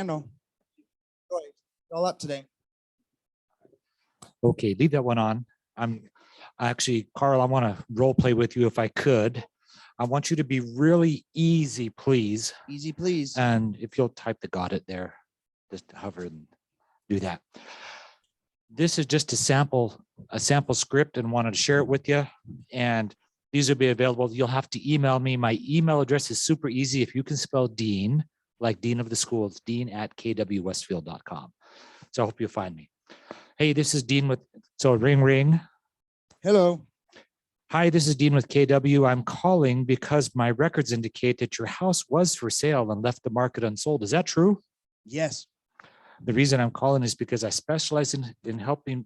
Handle. All up today. Okay, leave that one on. Carl, I want to role play with you if I could. I want you to be really easy, please. Easy, please. And if you'll type the got it there, just hover and do that. This is just a sample script and wanted to share it with you. And these will be available. You'll have to email me. My email address is super easy. If you can spell Dean, like Dean of the school, it's dean@kwwestfield.com. So I hope you'll find me. Hey, this is Dean ring, ring. Hello. Hi, this is Dean with KW. I'm calling because my records indicate that your house was for sale and left the market unsold. Is that true? Yes. The reason I'm calling is because I specialize in helping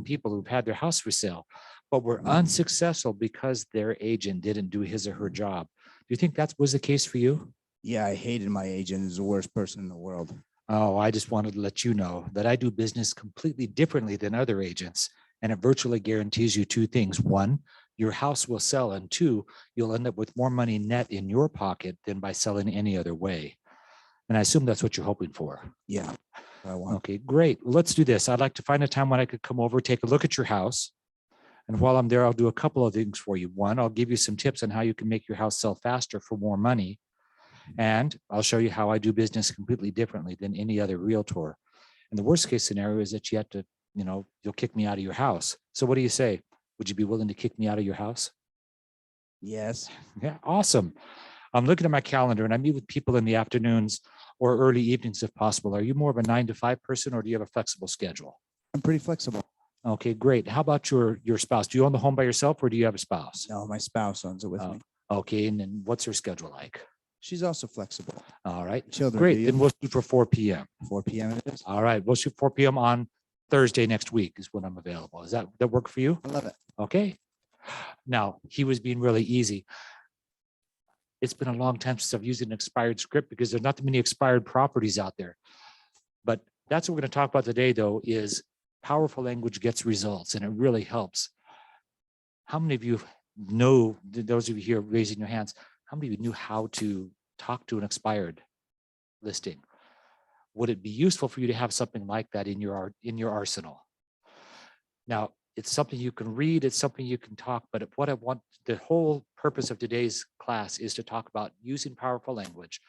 people who've had their house for sale, but were unsuccessful because their agent didn't do his or her job. Do you think that was the case for you? Yeah, I hated my agent. He's the worst person in the world. Oh, I just wanted to let you know that I do business completely differently than other agents, and it virtually guarantees you two things. One, your house will sell, and two, you'll end up with more money net in your pocket than by selling any other way. And I assume that's what you're hoping for. Yeah, I want. Okay, great. Let's do this. I'd like to find a time when I could come over, take a look at your house. And while I'm there, I'll do a couple of things for you. One, I'll give you some tips on how you can make your house sell faster for more money. And I'll show you how I do business completely differently than any other realtor. And the worst case scenario is that you have to, you'll kick me out of your house. So what do you say? Would you be willing to kick me out of your house? Yes. Yeah, awesome. I'm looking at my calendar and I meet with people in the afternoons or early evenings if possible. Are you more of a 9 to 5 person or do you have a flexible schedule? I'm pretty flexible. Okay, great. How about your spouse? Do you own the home by yourself or do you have a spouse? No, my spouse owns it with me. Okay, and then what's her schedule like? She's also flexible. All right, Children, great. Then we'll shoot for 4 p.m. 4 p.m. it is. All right, we'll shoot 4 p.m. on Thursday next week is when I'm available. Does that work for you? I love it. Okay. Now, he was being really easy. It's been a long time since I've used an expired script because there's not that many expired properties out there. But that's what we're going to talk about today, though, is powerful language gets results, and it really helps. How many of you know, those of you here raising your hands, how many of you knew how to talk to an expired listing? Would it be useful for you to have something like that in your arsenal? Now, it's something you can read, it's something you can talk, but what I want, the whole purpose of today's class is to talk about using powerful language.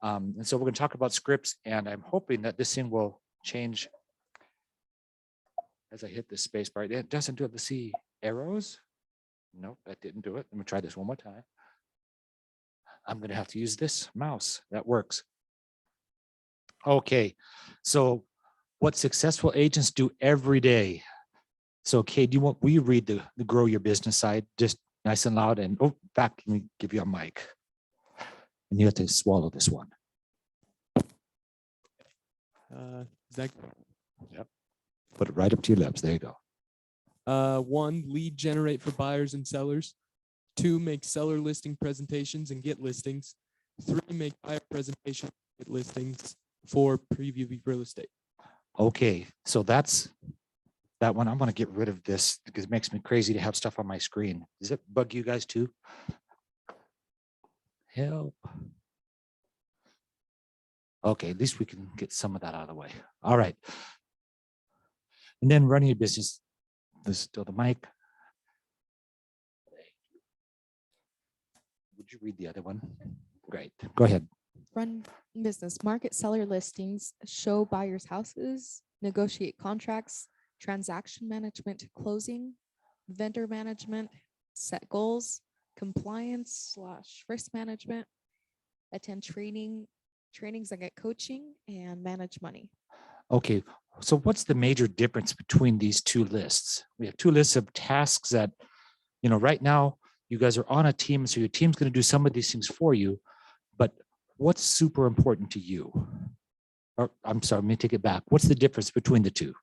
And so we're going to talk about scripts, and I'm hoping that this thing will change as I hit this space bar. It doesn't do it. Let's see, arrows? Nope, that didn't do it. Let me try this one more time. I'm going to have to use this mouse. That works. Okay, so what successful agents do every day. So, Kate, will you read the grow your business side just nice and loud? And in fact, let me give you a mic. And you have to swallow this one. Yep. Put it right up to your lips. There you go. 1, lead generate for buyers and sellers. 2, make seller listing presentations and get listings. 3, make buyer presentations, get listings. 4, preview real estate. Okay, so that's that one. I'm going to get rid of this because it makes me crazy to have stuff on my screen. Does it bug you guys too? Help. Okay, at least we can get some of that out of the way. All right. And then running your business. This is still the mic. Would you read the other one? Great. Go ahead. Run business, market seller listings, show buyers houses, negotiate contracts, transaction management to closing, vendor management, set goals, compliance/risk management, attend trainings and get coaching, and manage money. Okay, so what's the major difference between these two lists? We have two lists of tasks that, right now you guys are on a team, so your team's going to do some of these things for you, but what's super important to you? Or I'm sorry, let me take it back. What's the difference between the two?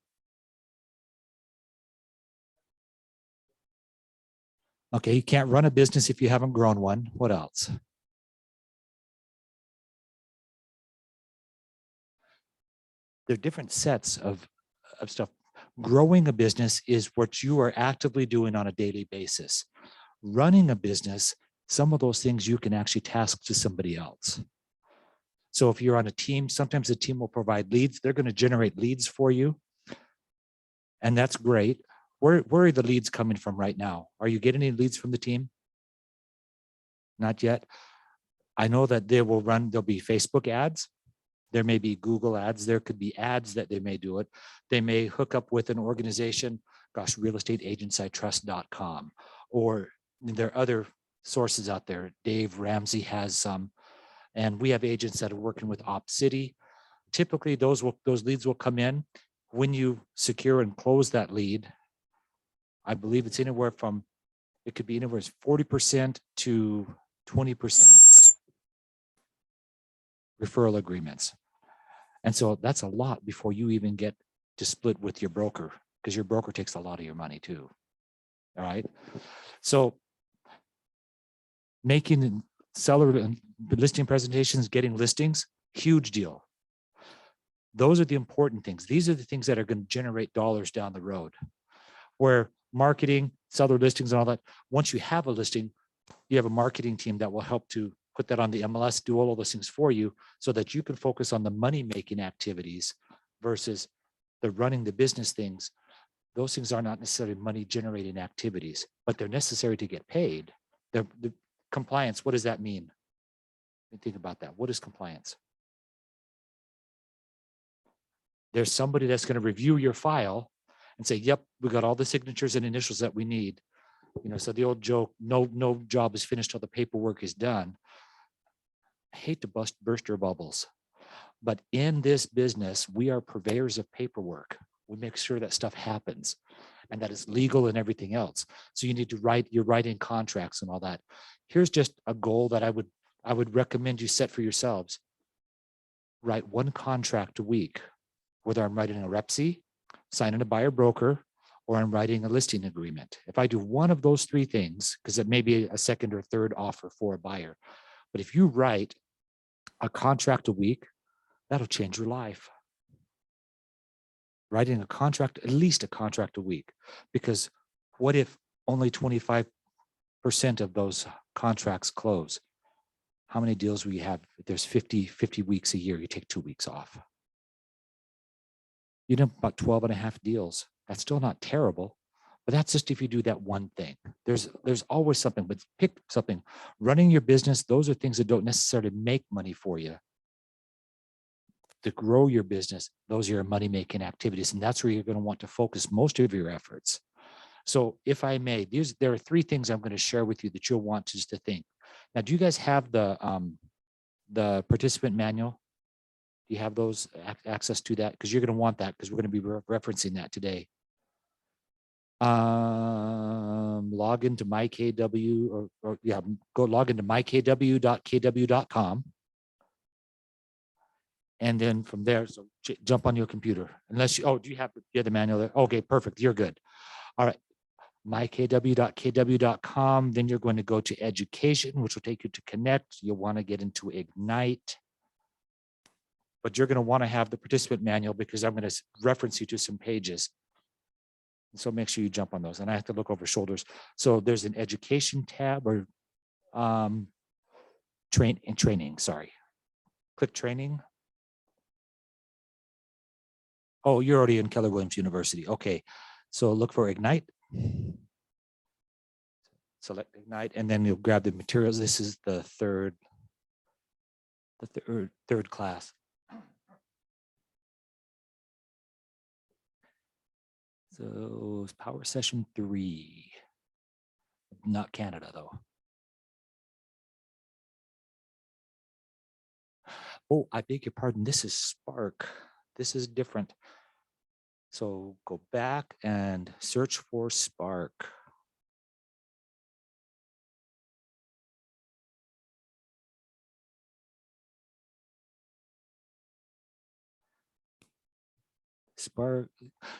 Okay, you can't run a business if you haven't grown one. What else? There are different sets of stuff. Growing a business is what you are actively doing on a daily basis. Running a business, some of those things you can actually task to somebody else. So if you're on a team, sometimes the team will provide leads. They're going to generate leads for you. And that's great. Where are the leads coming from right now? Are you getting any leads from the team? Not yet. I know that there'll be Facebook ads. There may be Google ads. There could be ads that they may do it. They may hook up with an organization, gosh, realestateagentsitrust.com, or there are other sources out there. Dave Ramsey has some, and we have agents that are working with OpCity. Typically, those leads will come in. When you secure and close that lead, I believe it's anywhere from, it could be anywhere from 40% to 20% referral agreements. And so that's a lot before you even get to split with your broker, because your broker takes a lot of your money too. All right. So making seller and listing presentations, getting listings, huge deal. Those are the important things. These are the things that are going to generate dollars down the road. Where marketing, seller listings and all that, once you have a listing, you have a marketing team that will help to put that on the MLS, do all of those things for you so that you can focus on the money-making activities versus the running the business things. Those things are not necessarily money-generating activities, but they're necessary to get paid. The compliance, what does that mean? Think about that. What is compliance? There's somebody that's going to review your file and say, yep, we got all the signatures and initials that we need. You know, so the old joke, no job is finished till the paperwork is done. I hate to burst your bubbles, but in this business, we are purveyors of paperwork. We make sure that stuff happens and that it's legal and everything else. So you need to you're writing contracts and all that. Here's just a goal that I would recommend you set for yourselves. Write one contract a week, whether I'm writing a REPSI, signing a buyer broker, or I'm writing a listing agreement. If I do one of those three things, because it may be a second or third offer for a buyer, but if you write a contract a week, that'll change your life. Writing a contract, at least a contract a week, because what if only 25% of those contracts close? How many deals will you have? If there's 50 weeks a year, you take 2 weeks off. You know, about 12 and a half deals. That's still not terrible, but that's just if you do that one thing. There's always something, but pick something. Running your business, those are things that don't necessarily make money for you. To grow your business, those are your money-making activities, and that's where you're going to want to focus most of your efforts. So if I may, there are three things I'm going to share with you that you'll want just to think. Now, do you guys have the participant manual? Do you have those access to that? Because you're going to want that, because we're going to be referencing that today. Log into MyKW, go log into mykw.kw.com. And then from there, so jump on your computer. Unless you, do you have the manual there? Okay, perfect. You're good. All right. mykw.kw.com. Then you're going to go to education, which will take you to Connect. You'll want to get into Ignite. But you're going to want to have the participant manual because I'm going to reference you to some pages. And so make sure you jump on those. And I have to look over shoulders. So there's an education tab or training, sorry. Click training. Oh, you're already in Keller Williams University. Okay. So look for Ignite. Select Ignite, and then you'll grab the materials. This is the third class. So it's Power Session 3. Not Canada, though. Oh, I beg your pardon. This is Spark. This is different. So go back and search for Spark. Spark,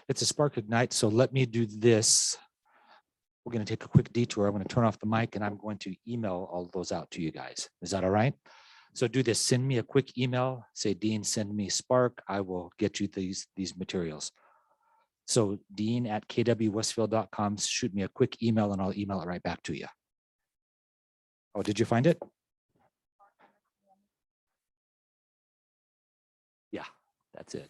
it's a Spark Ignite. So let me do this. We're going to take a quick detour. I'm going to turn off the mic and I'm going to email all those out to you guys. Is that all right? So do this. Send me a quick email. Say, Dean, send me Spark. I will get you these materials. So dean@kwwestfield.com. Shoot me a quick email and I'll email it right back to you. Oh, did you find it? That's it.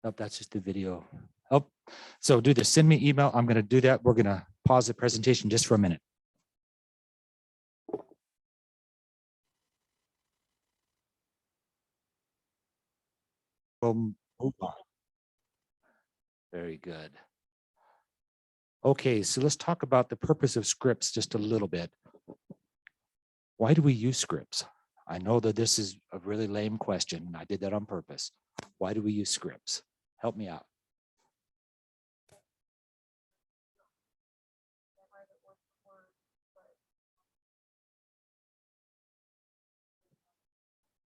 Nope, that's just the video. Oh, so do this. Send me email. I'm going to do that. We're going to pause the presentation just for a minute. We'll move on. Very good. Okay, so let's talk about the purpose of scripts just a little bit. Why do we use scripts? I know that this is a really lame question, and I did that on purpose. Why do we use scripts? Help me out.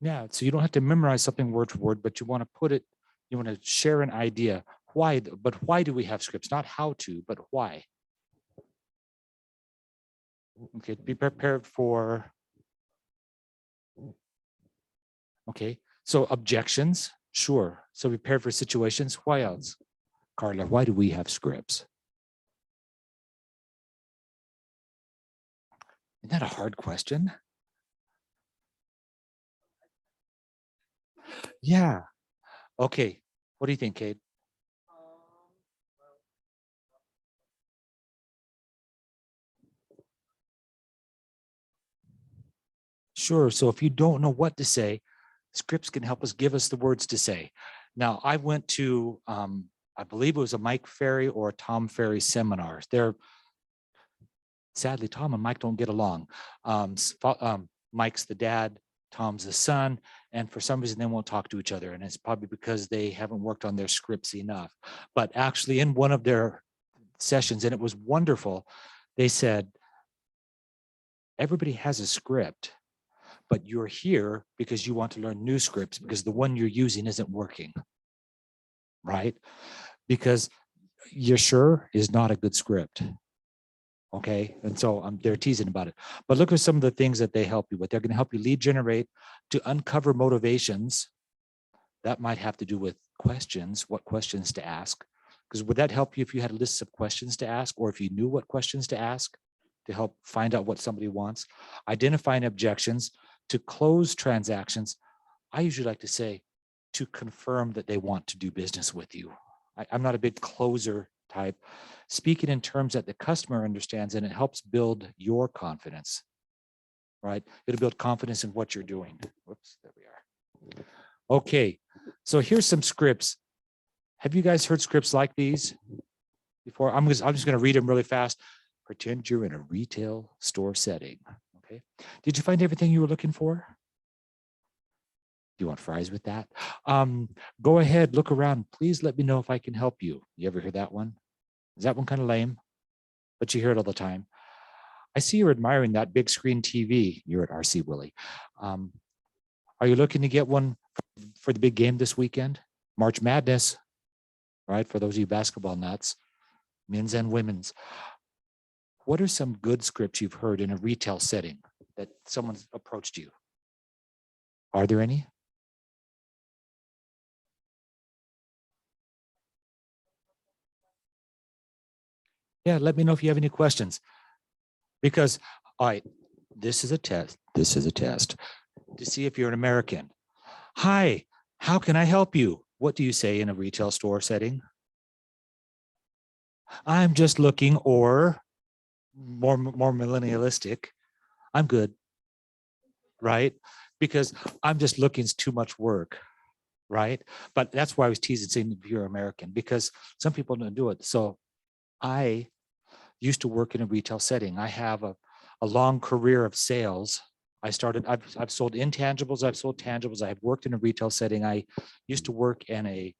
Yeah, so you don't have to memorize something word for word, but you want to put it, you want to share an idea. Why, but why do we have scripts? Not how to, but why? Okay, be prepared for. Okay, so objections, sure. So be prepared for situations. Why else? Carla, why do we have scripts? Isn't that a hard question? Yeah. Okay. What do you think, Kate? Sure. So if you don't know what to say, scripts can help us give us the words to say. Now, I went to, I believe it was a Mike Ferry or a Tom Ferry seminar. They're, sadly, Tom and Mike don't get along. Mike's the dad, Tom's the son, and for some reason they won't talk to each other. And it's probably because they haven't worked on their scripts enough. But actually in one of their sessions, and it was wonderful, they said, everybody has a script, but you're here because you want to learn new scripts because the one you're using isn't working, right? Because you're sure is not a good script. Okay, and so they're teasing about it. But look at some of the things that they help you with. They're going to help you lead generate, to uncover motivations. That might have to do with questions, what questions to ask. Because would that help you if you had a list of questions to ask, or if you knew what questions to ask to help find out what somebody wants? Identifying objections, to close transactions. I usually like to say to confirm that they want to do business with you. I'm not a big closer type. Speaking in terms that the customer understands, and it helps build your confidence, right? It'll build confidence in what you're doing. Whoops, there we are. Okay, so here's some scripts. Have you guys heard scripts like these before? I'm just going to read them really fast. Pretend you're in a retail store setting. Okay. Did you find everything you were looking for? Do you want fries with that? Go ahead, look around. Please let me know if I can help you. You ever hear that one? Is that one kind of lame? But you hear it all the time. I see you're admiring that big screen TV. You're at RC Willie. Are you looking to get one for the big game this weekend? March Madness, right? For those of you basketball nuts, men's and women's. What are some good scripts you've heard in a retail setting that someone's approached you? Are there any? Yeah, let me know if you have any questions. Because, all right, this is a test. This is a test to see if you're an American. Hi, how can I help you? What do you say in a retail store setting? I'm just looking, or more millennialistic, I'm good, right? Because I'm just looking is too much work, right? But that's why I was teasing saying if you're American, because some people don't do it. So I used to work in a retail setting. I have a long career of sales. I've sold intangibles, I've sold tangibles. I've worked in a retail setting. I used to work in a,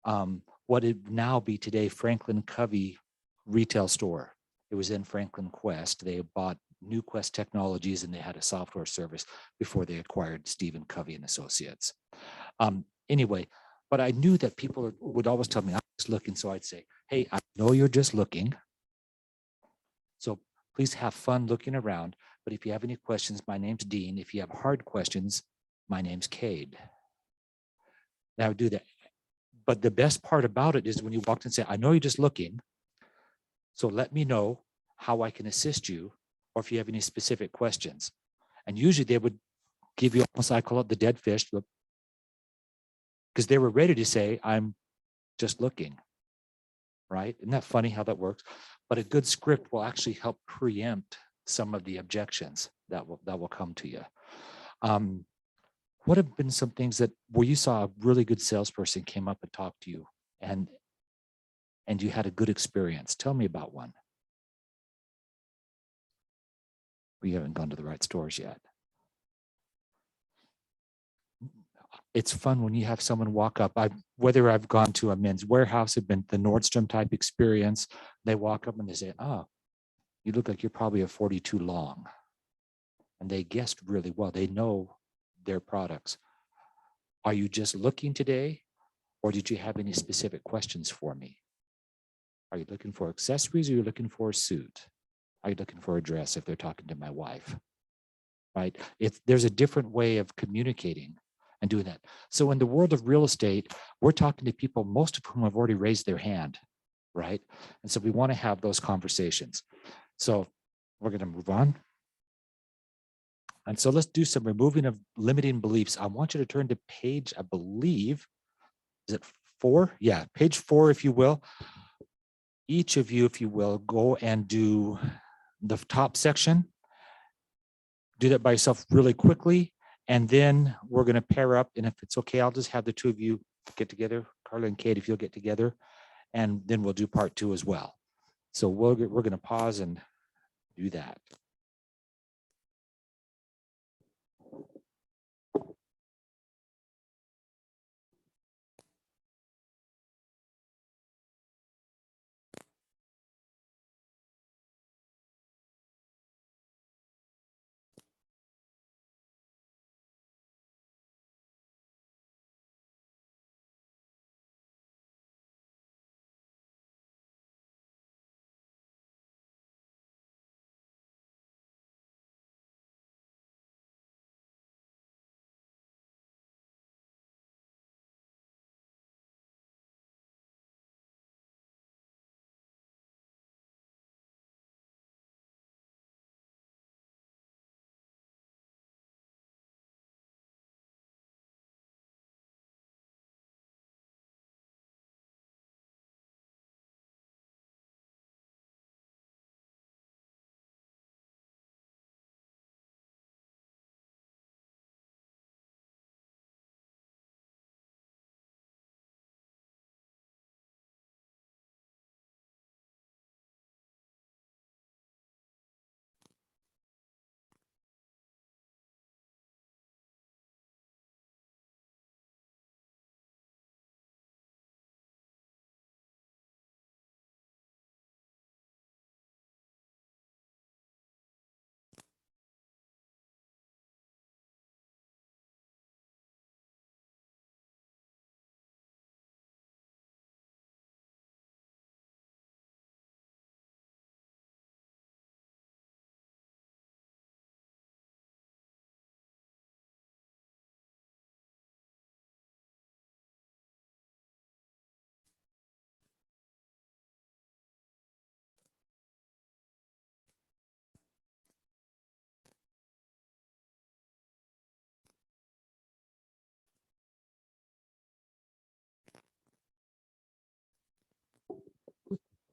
what would now be today, Franklin Covey retail store. It was in Franklin Quest. They bought New Quest Technologies and they had a software service before they acquired Stephen Covey and Associates. Anyway, but I knew that people would always tell me, I'm just looking. So I'd say, hey, I know you're just looking. So please have fun looking around. But if you have any questions, my name's Dean. If you have hard questions, my name's Cade. Now do that. But the best part about it is when you walk in and say, I know you're just looking. So let me know how I can assist you, or if you have any specific questions. And usually they would give you almost, I call it the dead fish, because they were ready to say, I'm just looking, right? Isn't that funny how that works? But a good script will actually help preempt some of the objections that will come to you. What have been some things that where you saw a really good salesperson came up and talked to you and you had a good experience? Tell me about one. We haven't gone to the right stores yet. It's fun when you have someone walk up. Whether I've gone to a men's warehouse, have been the Nordstrom type experience, they walk up and they say, "Oh, you look like you're probably a 42 long." And they guessed really well. They know their products. Are you just looking today, or did you have any specific questions for me? Are you looking for accessories, or are you looking for a suit? Are you looking for a dress if they're talking to my wife? Right? There's a different way of communicating and doing that. So in the world of real estate, we're talking to people, most of whom have already raised their hand, right? And so we want to have those conversations. So we're going to move on. And so let's do some removing of limiting beliefs. I want you to turn to page, I believe, is it 4? Yeah, page 4, if you will. Each of you, if you will, go and do the top section. Do that by yourself really quickly. And then we're going to pair up. And if it's okay, I'll just have the two of you get together, Carla and Kate, if you'll get together. And then we'll do part 2 as well. So we're going to pause and do that.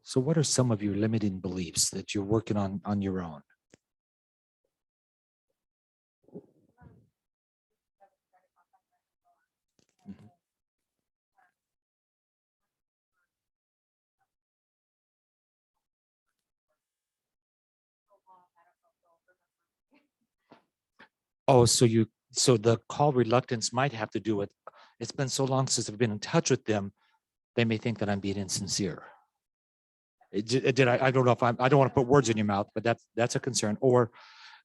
So what are some of your limiting beliefs that you're working on your own? Mhm. Oh, so the call reluctance might have to do with, it's been so long since I've been in touch with them, they may think that I'm being insincere. I don't know if I don't want to put words in your mouth, but that's a concern. Or,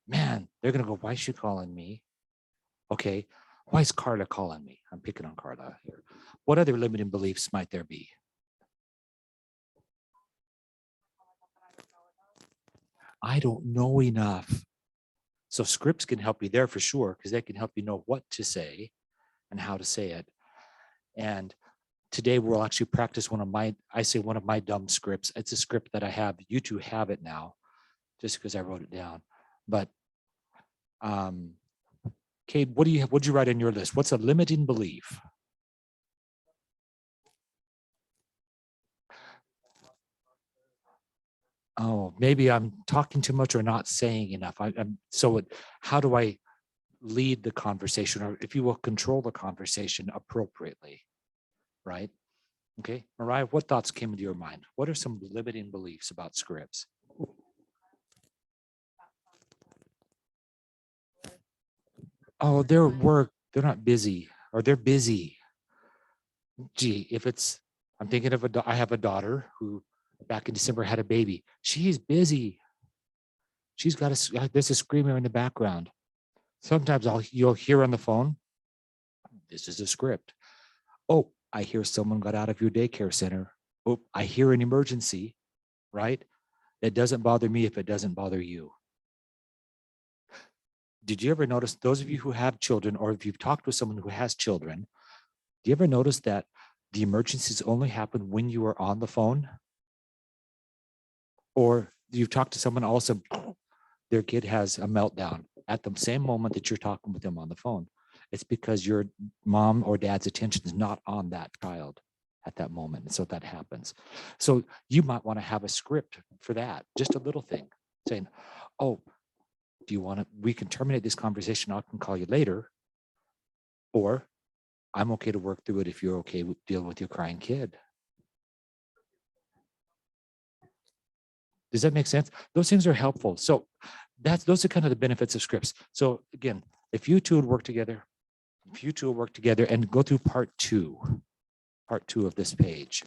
man, they're going to go, why is she calling me? Okay, why is Carla calling me? I'm picking on Carla here. What other limiting beliefs might there be? I don't know enough. So scripts can help you there for sure, because they can help you know what to say and how to say it. And today we'll actually practice one of my dumb scripts. It's a script that I have. You two have it now. just because I wrote it down. But Kate, what do you have? What'd you write on your list? What's a limiting belief? Oh, maybe I'm talking too much or not saying enough. How do I lead the conversation, or if you will, control the conversation appropriately, right? Okay, Mariah, what thoughts came into your mind? What are some limiting beliefs about scripts? Oh, they're at work, they're not busy, or they're busy. Gee, I'm thinking of I have a daughter who back in December had a baby. She's busy. She's got there's a screamer in the background. Sometimes you'll hear on the phone, this is a script. Oh, I hear someone got out of your daycare center. Oh, I hear an emergency, right? It doesn't bother me if it doesn't bother you. Did you ever notice, those of you who have children, or if you've talked with someone who has children, do you ever notice that the emergencies only happen when you are on the phone? Or you've talked to someone also, their kid has a meltdown at the same moment that you're talking with them on the phone. It's because your mom or dad's attention is not on that child at that moment. And so that happens. So you might want to have a script for that, just a little thing saying, oh, do you want to, we can terminate this conversation. I can call you later. Or I'm okay to work through it if you're okay with dealing with your crying kid. Does that make sense? Those things are helpful. So those are kind of the benefits of scripts. So again, if you two would work together, and go through part two of this page.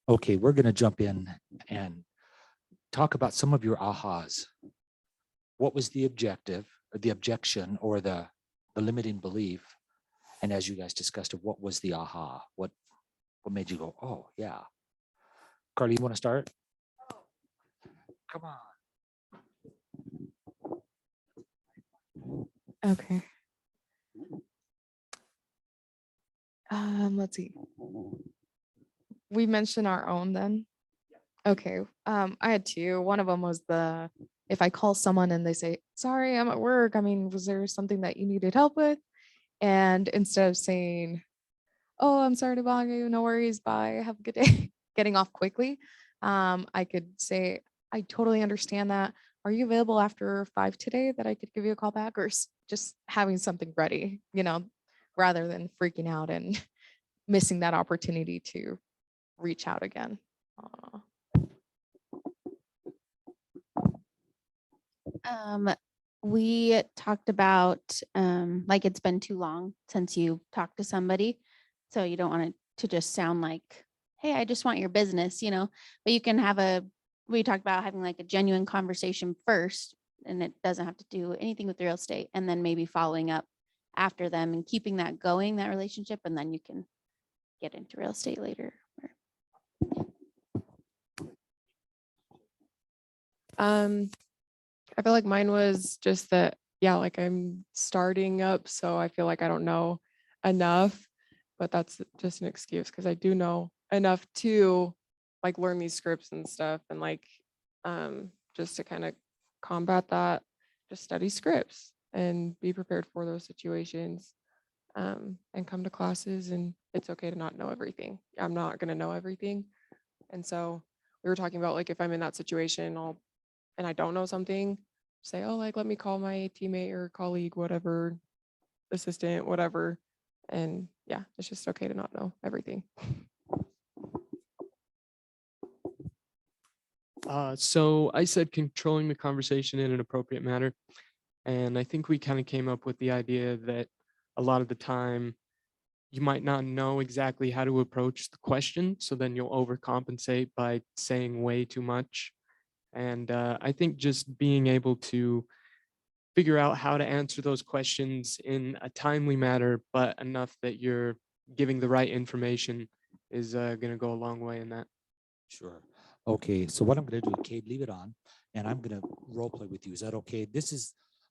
Okay, we're going to jump in and talk about some of your ahas. What was the objective, or the objection, or the limiting belief? And as you guys discussed, what was the aha? What made you go, oh yeah? Carly, you want to start? Come on. Okay. Let's see. We mentioned our own then. Okay. I had two. One of them was if I call someone and they say, sorry, I'm at work. I mean, was there something that you needed help with? And instead of saying, oh, I'm sorry to bother you, no worries, bye, have a good day, getting off quickly, I could say, I totally understand that. Are you available after 5 today that I could give you a call back? Or just having something ready, rather than freaking out and missing that opportunity to reach out again. We talked about like it's been too long since you talked to somebody, so you don't want it to just sound like, hey, I just want your business, but you can we talked about having like a genuine conversation first, and it doesn't have to do anything with real estate, and then maybe following up after them and keeping that going, that relationship, and then you can get into real estate later. I feel like mine was just that, yeah, like I'm starting up, so I feel like I don't know enough, but that's just an excuse because I do know enough to like learn these scripts and stuff, and like just to kind of combat that, just study scripts and be prepared for those situations, and come to classes. And it's okay to not know everything. I'm not going to know everything. And so we were talking about like if I'm in that situation, and I don't know something, say, oh, like, let me call my teammate or colleague, whatever, assistant, whatever. And yeah, it's just okay to not know everything. So I said controlling the conversation in an appropriate manner. And I think we kind of came up with the idea that a lot of the time you might not know exactly how to approach the question. So then you'll overcompensate by saying way too much. And I think just being able to figure out how to answer those questions in a timely manner, but enough that you're giving the right information is going to go a long way in that. Sure. Okay, so what I'm going to do, Cade, leave it on, and I'm going to role play with you. Is that okay?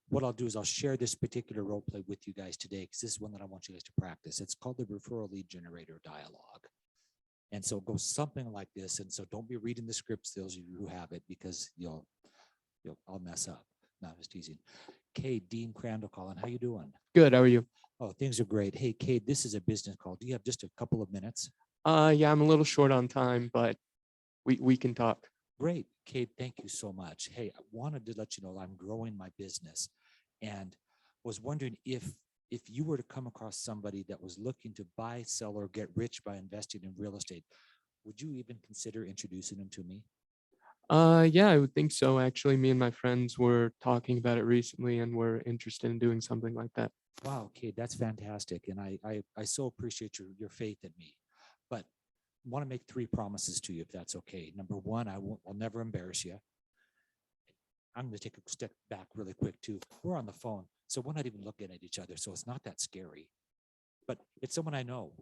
What I'll do is I'll share this particular role play with you guys today, because this is one that I want you guys to practice. It's called the referral lead generator dialogue. And so it goes something like this. And so don't be reading the scripts, those of you who have it, because I'll mess up. No, I'm just teasing. Cade, Dean Crandall calling. How you doing? Good. How are you? Oh, things are great. Hey, Cade, this is a business call. Do you have just a couple of minutes? Yeah, I'm a little short on time, but we can talk. Great. Cade, thank you so much. Hey, I wanted to let you know I'm growing my business, and was wondering if you were to come across somebody that was looking to buy, sell, or get rich by investing in real estate, would you even consider introducing them to me? Yeah, I would think so. Actually, me and my friends were talking about it recently, and we're interested in doing something like that. Wow, Cade, that's fantastic. And I so appreciate your faith in me. But I want to make 3 promises to you, if that's okay. Number 1, I'll never embarrass you. I'm going to take a step back really quick too. We're on the phone, so we're not even looking at each other, so it's not that scary. But it's someone I know,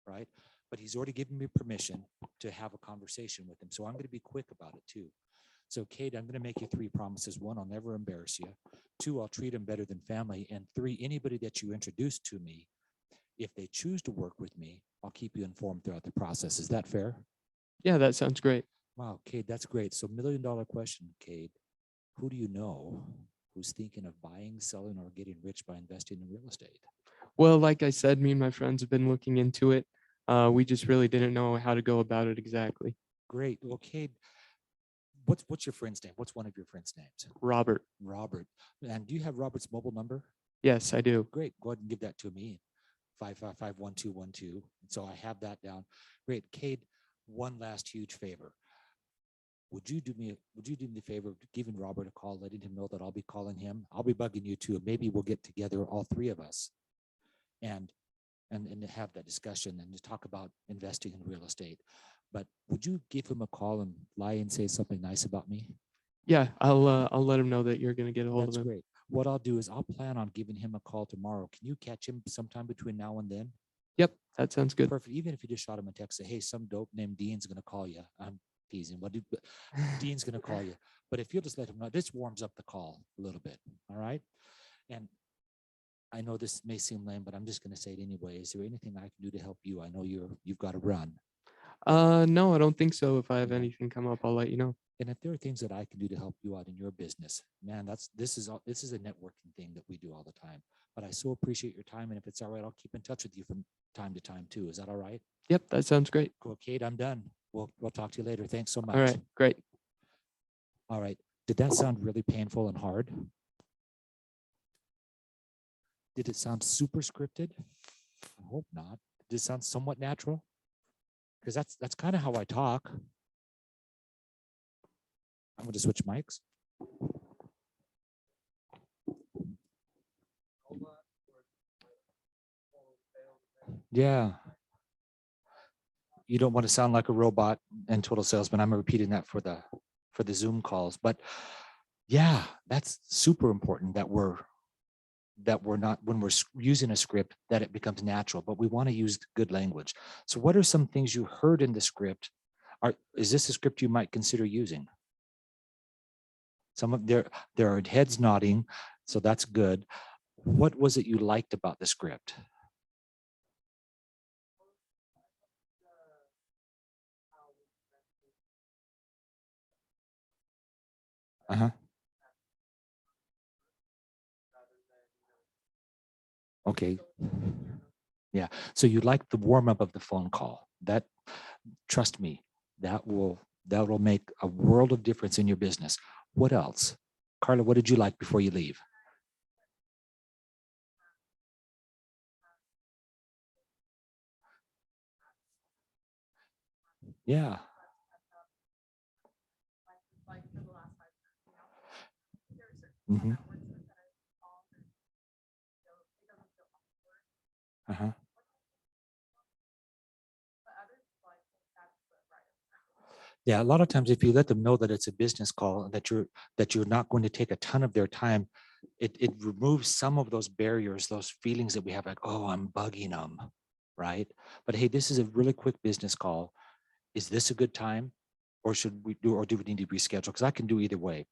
right? But he's already given me permission to have a conversation with him, so I'm going to be quick about it too. So, Kate, I'm going to make you 3 promises. 1, I'll never embarrass you. 2, I'll treat him better than family. And 3, anybody that you introduce to me, if they choose to work with me, I'll keep you informed throughout the process. Is that fair? Yeah, that sounds great. Wow, Cade, that's great. So, $1 million question, Cade. Who do you know who's thinking of buying, selling, or getting rich by investing in real estate? Well, like I said, me and my friends have been looking into it. We just really didn't know how to go about it exactly. Great. Well, Cade, what's your friend's name? What's one of your friend's names? Robert. Robert. And do you have Robert's mobile number? Yes, I do. Great. Go ahead and give that to me. 555-1212. So I have that down. Great. Cade, one last huge favor. Would you do me the favor of giving Robert a call, letting him know that I'll be calling him? I'll be bugging you too. Maybe we'll get together, all 3 of us, and have that discussion and to talk about investing in real estate. But would you give him a call and lie and say something nice about me? Yeah, I'll let him know that you're gonna get a hold That's of him. great. What I'll do is I'll plan on giving him a call tomorrow. Can you catch him sometime between now and then? Yep, that sounds good. Perfect. Even if you just shot him a text, say, hey, some dope named Dean's going to call you. I'm teasing, but Dean's going to call you. But if you'll just let him know, this warms up the call a little bit. All right. And I know this may seem lame, but I'm just going to say it anyway. Is there anything I can do to help you? I know you've got to run. No, I don't think so. If I have Yeah. anything come up, I'll let you know. And if there are things that I can do to help you out in your business, man, this is a networking thing that we do all the time. But I so appreciate your time. And if it's all right, I'll keep in touch with you from time to time too. Is that all right? Yep, that sounds great. Cool, Kate, I'm done. We'll talk to you later. Thanks so much. All right, great. All right. Did that sound really painful and hard? Did it sound super scripted? I hope not. Did it sound somewhat natural? Because that's kind of how I talk. I'm going to switch mics. Yeah. You don't want to sound like a robot and total salesman. I'm repeating that for the Zoom calls, but yeah, that's super important that we're not, when we're using a script, that it becomes natural, but we want to use good language. So what are some things you heard in the script? Is this a script you might consider using? Some of there are heads nodding, so that's good. What was it you liked about the script? Uh-huh. Okay. Yeah. So you like the warm up of the phone call. That, trust me, that'll make a world of difference in your business. What else? Carla, what did you like before you leave? Yeah. Mm-hmm. Uh-huh. Yeah, a lot of times if you let them know that it's a business call and that you're not going to take a ton of their time, it removes some of those barriers, those feelings that we have like, oh, I'm bugging them, right? But hey, this is a really quick business call. Is this a good time? Or do we need to reschedule? Because I can do either way.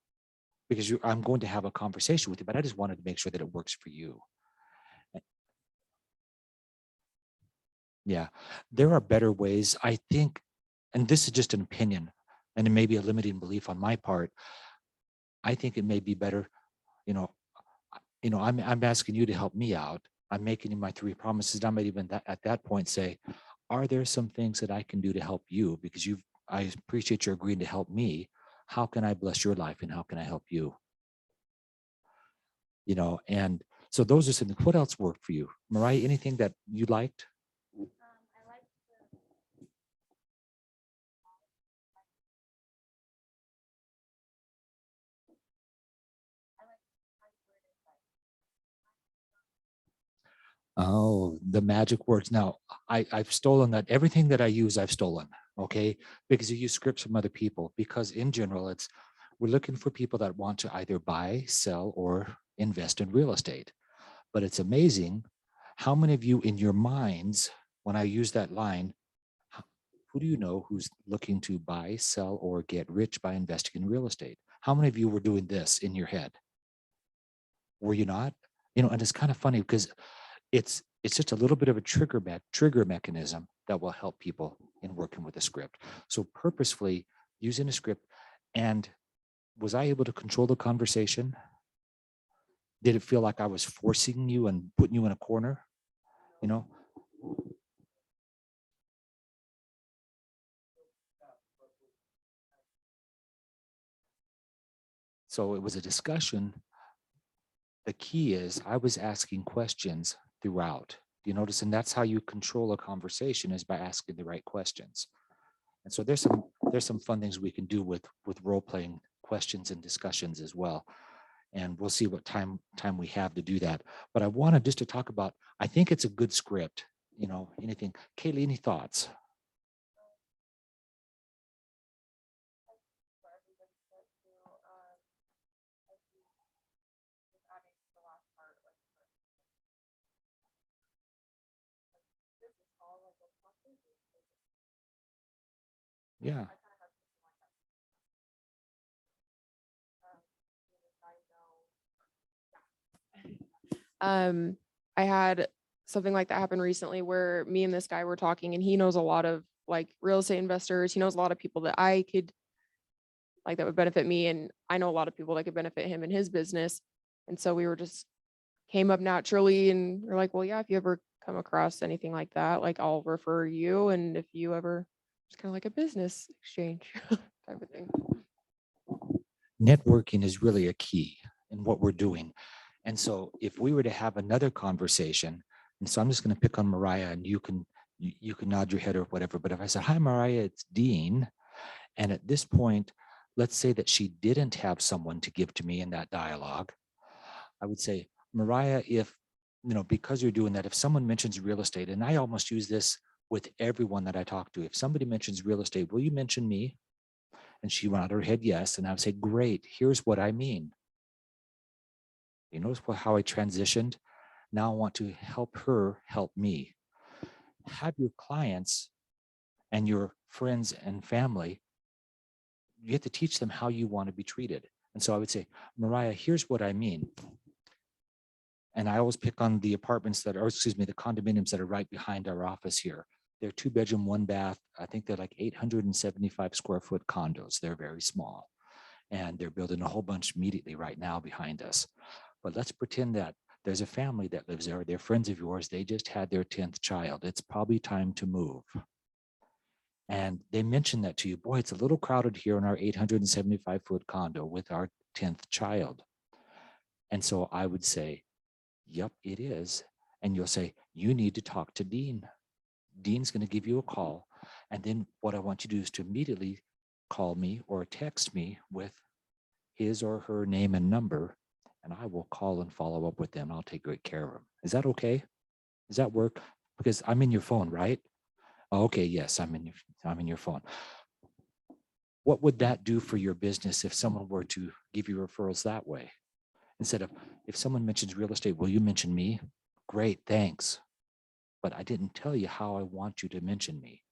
Because I'm going to have a conversation with you, but I just wanted to make sure that it works for you. Yeah, there are better ways, I think, and this is just an opinion, and it may be a limiting belief on my part. I think it may be better, you know, I'm asking you to help me out. I'm making you my 3 promises. I might even at that point say, are there some things that I can do to help you? Because I appreciate your agreeing to help me. How can I bless your life and how can I help you? And so those are some. What else worked for you, Mariah? Anything that you liked? Oh, the magic words. Now, I've stolen that. Everything that I use, I've stolen. Okay. Because you use scripts from other people. Because in general, we're looking for people that want to either buy, sell, or invest in real estate. But it's amazing how many of you in your minds, when I use that line, who do you know who's looking to buy, sell, or get rich by investing in real estate? How many of you were doing this in your head? Were you not? And it's kind of funny because it's just a little bit of a trigger mechanism that will help people in working with a script. So purposefully using a script. And was I able to control the conversation? Did it feel like I was forcing you and putting you in a corner? So it was a discussion. The key is I was asking questions throughout. You notice, and that's how you control a conversation, is by asking the right questions. And so there's some fun things we can do with role playing questions and discussions as well. And we'll see what time we have to do that. But I wanted just to talk about, I think it's a good script. Anything. Kaylee, any thoughts? Yeah. I had something like that happen recently where me and this guy were talking, and he knows a lot of like real estate investors. He knows a lot of people that I could like that would benefit me, and I know a lot of people that could benefit him in his business. And so we were just came up naturally, and we're like, well, yeah, if you ever come across anything like that, like I'll refer you, and if you ever, it's kind of like a business exchange type of thing. Networking is really a key in what we're doing. And so if we were to have another conversation, and so I'm just going to pick on Mariah, and you can nod your head or whatever, but if I said, hi, Mariah, it's Dean. And at this point, let's say that she didn't have someone to give to me in that dialogue. I would say, Mariah, if, because you're doing that, if someone mentions real estate, and I almost use this with everyone that I talk to, if somebody mentions real estate, will you mention me? And she nodded her head yes. And I would say, great, here's what I mean. You notice how I transitioned? Now I want to help her help me. Have your clients and your friends and family, you have to teach them how you want to be treated. And so I would say, Mariah, here's what I mean. And I always pick on the apartments the condominiums that are right behind our office here. They're 2-bedroom, 1-bath. I think they're like 875 square foot condos. They're very small. And they're building a whole bunch immediately right now behind us. But let's pretend that there's a family that lives there. They're friends of yours. They just had their 10th child. It's probably time to move. And they mention that to you. Boy, it's a little crowded here in our 875-foot condo with our 10th child. And so I would say, yep, it is. And you'll say, you need to talk to Dean. Dean's going to give you a call. And then what I want you to do is to immediately call me or text me with his or her name and number, and I will call and follow up with them. I'll take great care of them. Is that okay? Does that work? Because I'm in your phone, right? Okay, yes, I'm in your phone. What would that do for your business if someone were to give you referrals that way? Instead of, if someone mentions real estate, will you mention me? Great, thanks. But I didn't tell you how I want you to mention me.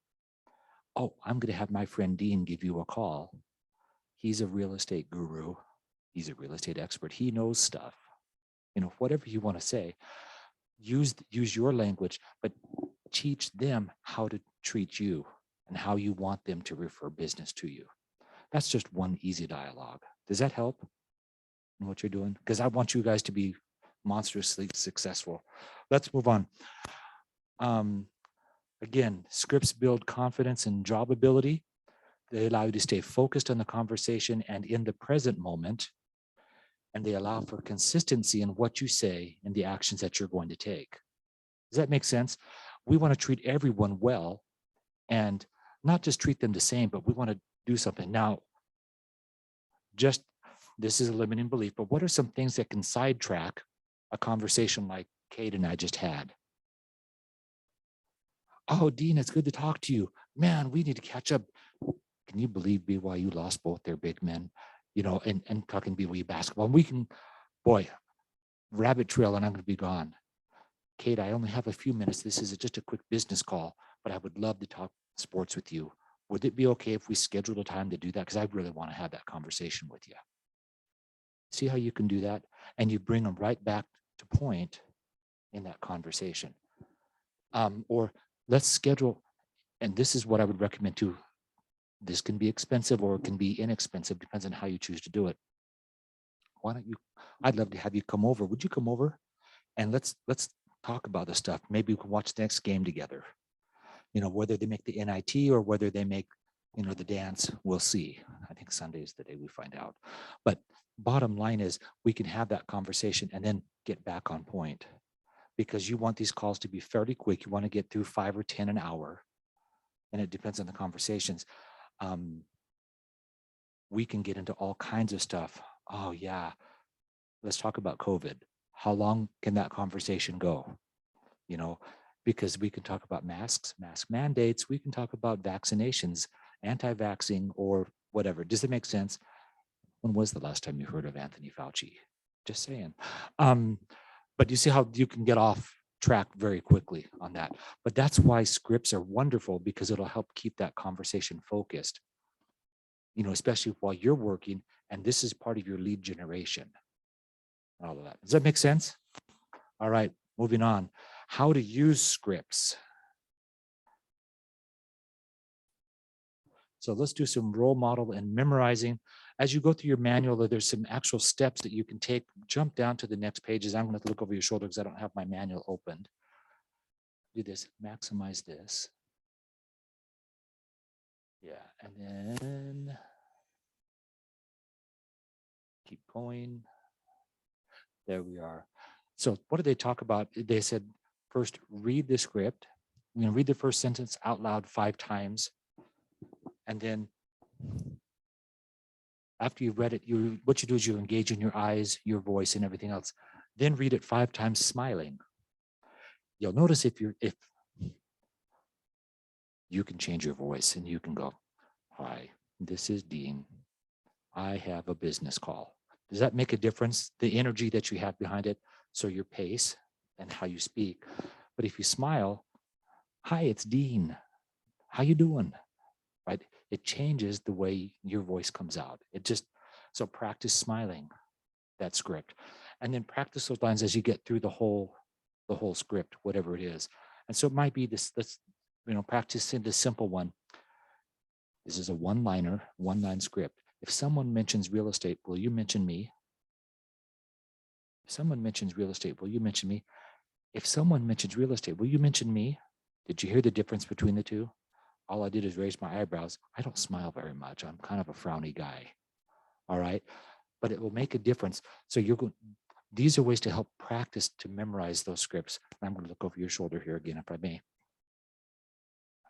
Oh, I'm going to have my friend Dean give you a call. He's a real estate guru. He's a real estate expert. He knows stuff. Whatever you want to say, use your language, but teach them how to treat you and how you want them to refer business to you. That's just one easy dialogue. Does that help in what you're doing? Because I want you guys to be monstrously successful. Let's move on. Again, scripts build confidence and job ability. They allow you to stay focused on the conversation and in the present moment. And they allow for consistency in what you say and the actions that you're going to take. Does that make sense? We want to treat everyone well and not just treat them the same, but we want to do something. Now, this is a limiting belief, but what are some things that can sidetrack a conversation like Kate and I just had? Oh, Dean, it's good to talk to you. Man, we need to catch up. Can you believe BYU lost both their big men? And talking BYU basketball. We can, boy, rabbit trail, and I'm going to be gone. Kate, I only have a few minutes. This is just a quick business call, but I would love to talk sports with you. Would it be okay if we scheduled a time to do that? Because I really want to have that conversation with you. See how you can do that? And you bring them right back to point in that conversation. Or let's schedule, and this is what I would recommend too. This can be expensive or it can be inexpensive, depends on how you choose to do it. Why don't you, I'd love to have you come over. Would you come over? And let's talk about this stuff. Maybe we can watch the next game together. Whether they make the NIT or whether they make, the dance, we'll see. I think Sunday is the day we find out. But bottom line is we can have that conversation and then get back on point, because you want these calls to be fairly quick. You want to get through 5 or 10 an hour, and it depends on the conversations. We can get into all kinds of stuff. Oh yeah, let's talk about COVID. How long can that conversation go? Because we can talk about masks, mask mandates. We can talk about vaccinations, anti-vaxxing, or whatever. Does it make sense? When was the last time you heard of Anthony Fauci? Just saying. But you see how you can get off track very quickly on that. But that's why scripts are wonderful, because it'll help keep that conversation focused, especially while you're working, and this is part of your lead generation. All of that. Does that make sense? All right, moving on. How to use scripts. So let's do some role model and memorizing. As you go through your manual, there's some actual steps that you can take. Jump down to the next pages. I'm going to look over your shoulder because I don't have my manual opened. Do this, maximize this. Yeah, and then keep going. There we are. So what did they talk about? They said, first, read the script. Read the first sentence out loud 5 times. And then after you've read it, what you do is you engage in your eyes, your voice, and everything else. Then read it 5 times smiling. You'll notice if you can change your voice and you can go, "Hi, this is Dean. I have a business call." Does that make a difference? The energy that you have behind it, so your pace and how you speak. But if you smile, "Hi, it's Dean. How you doing?" Right? It changes the way your voice comes out. So practice smiling that script, and then practice those lines as you get through the whole script, whatever it is. And so it might be this, practice in the simple one. This is a one-line script. If someone mentions real estate, will you mention me? If someone mentions real estate, will you mention me? If someone mentions real estate, will you mention me? Did you hear the difference between the two? All I did is raise my eyebrows. I don't smile very much. I'm kind of a frowny guy. All right. But it will make a difference. So these are ways to help practice to memorize those scripts. I'm going to look over your shoulder here again, if I may.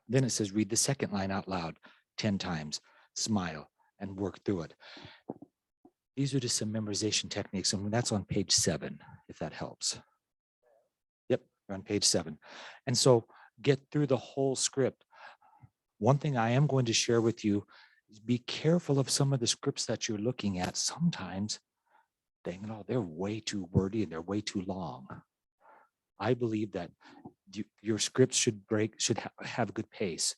Then it says, read the second line out loud 10 times, smile, and work through it. These are just some memorization techniques, and that's on page 7, if that helps. Yep, we're on page 7. And so get through the whole script. One thing I am going to share with you is be careful of some of the scripts that you're looking at. Sometimes, they're way too wordy and they're way too long. I believe that your scripts should have a good pace.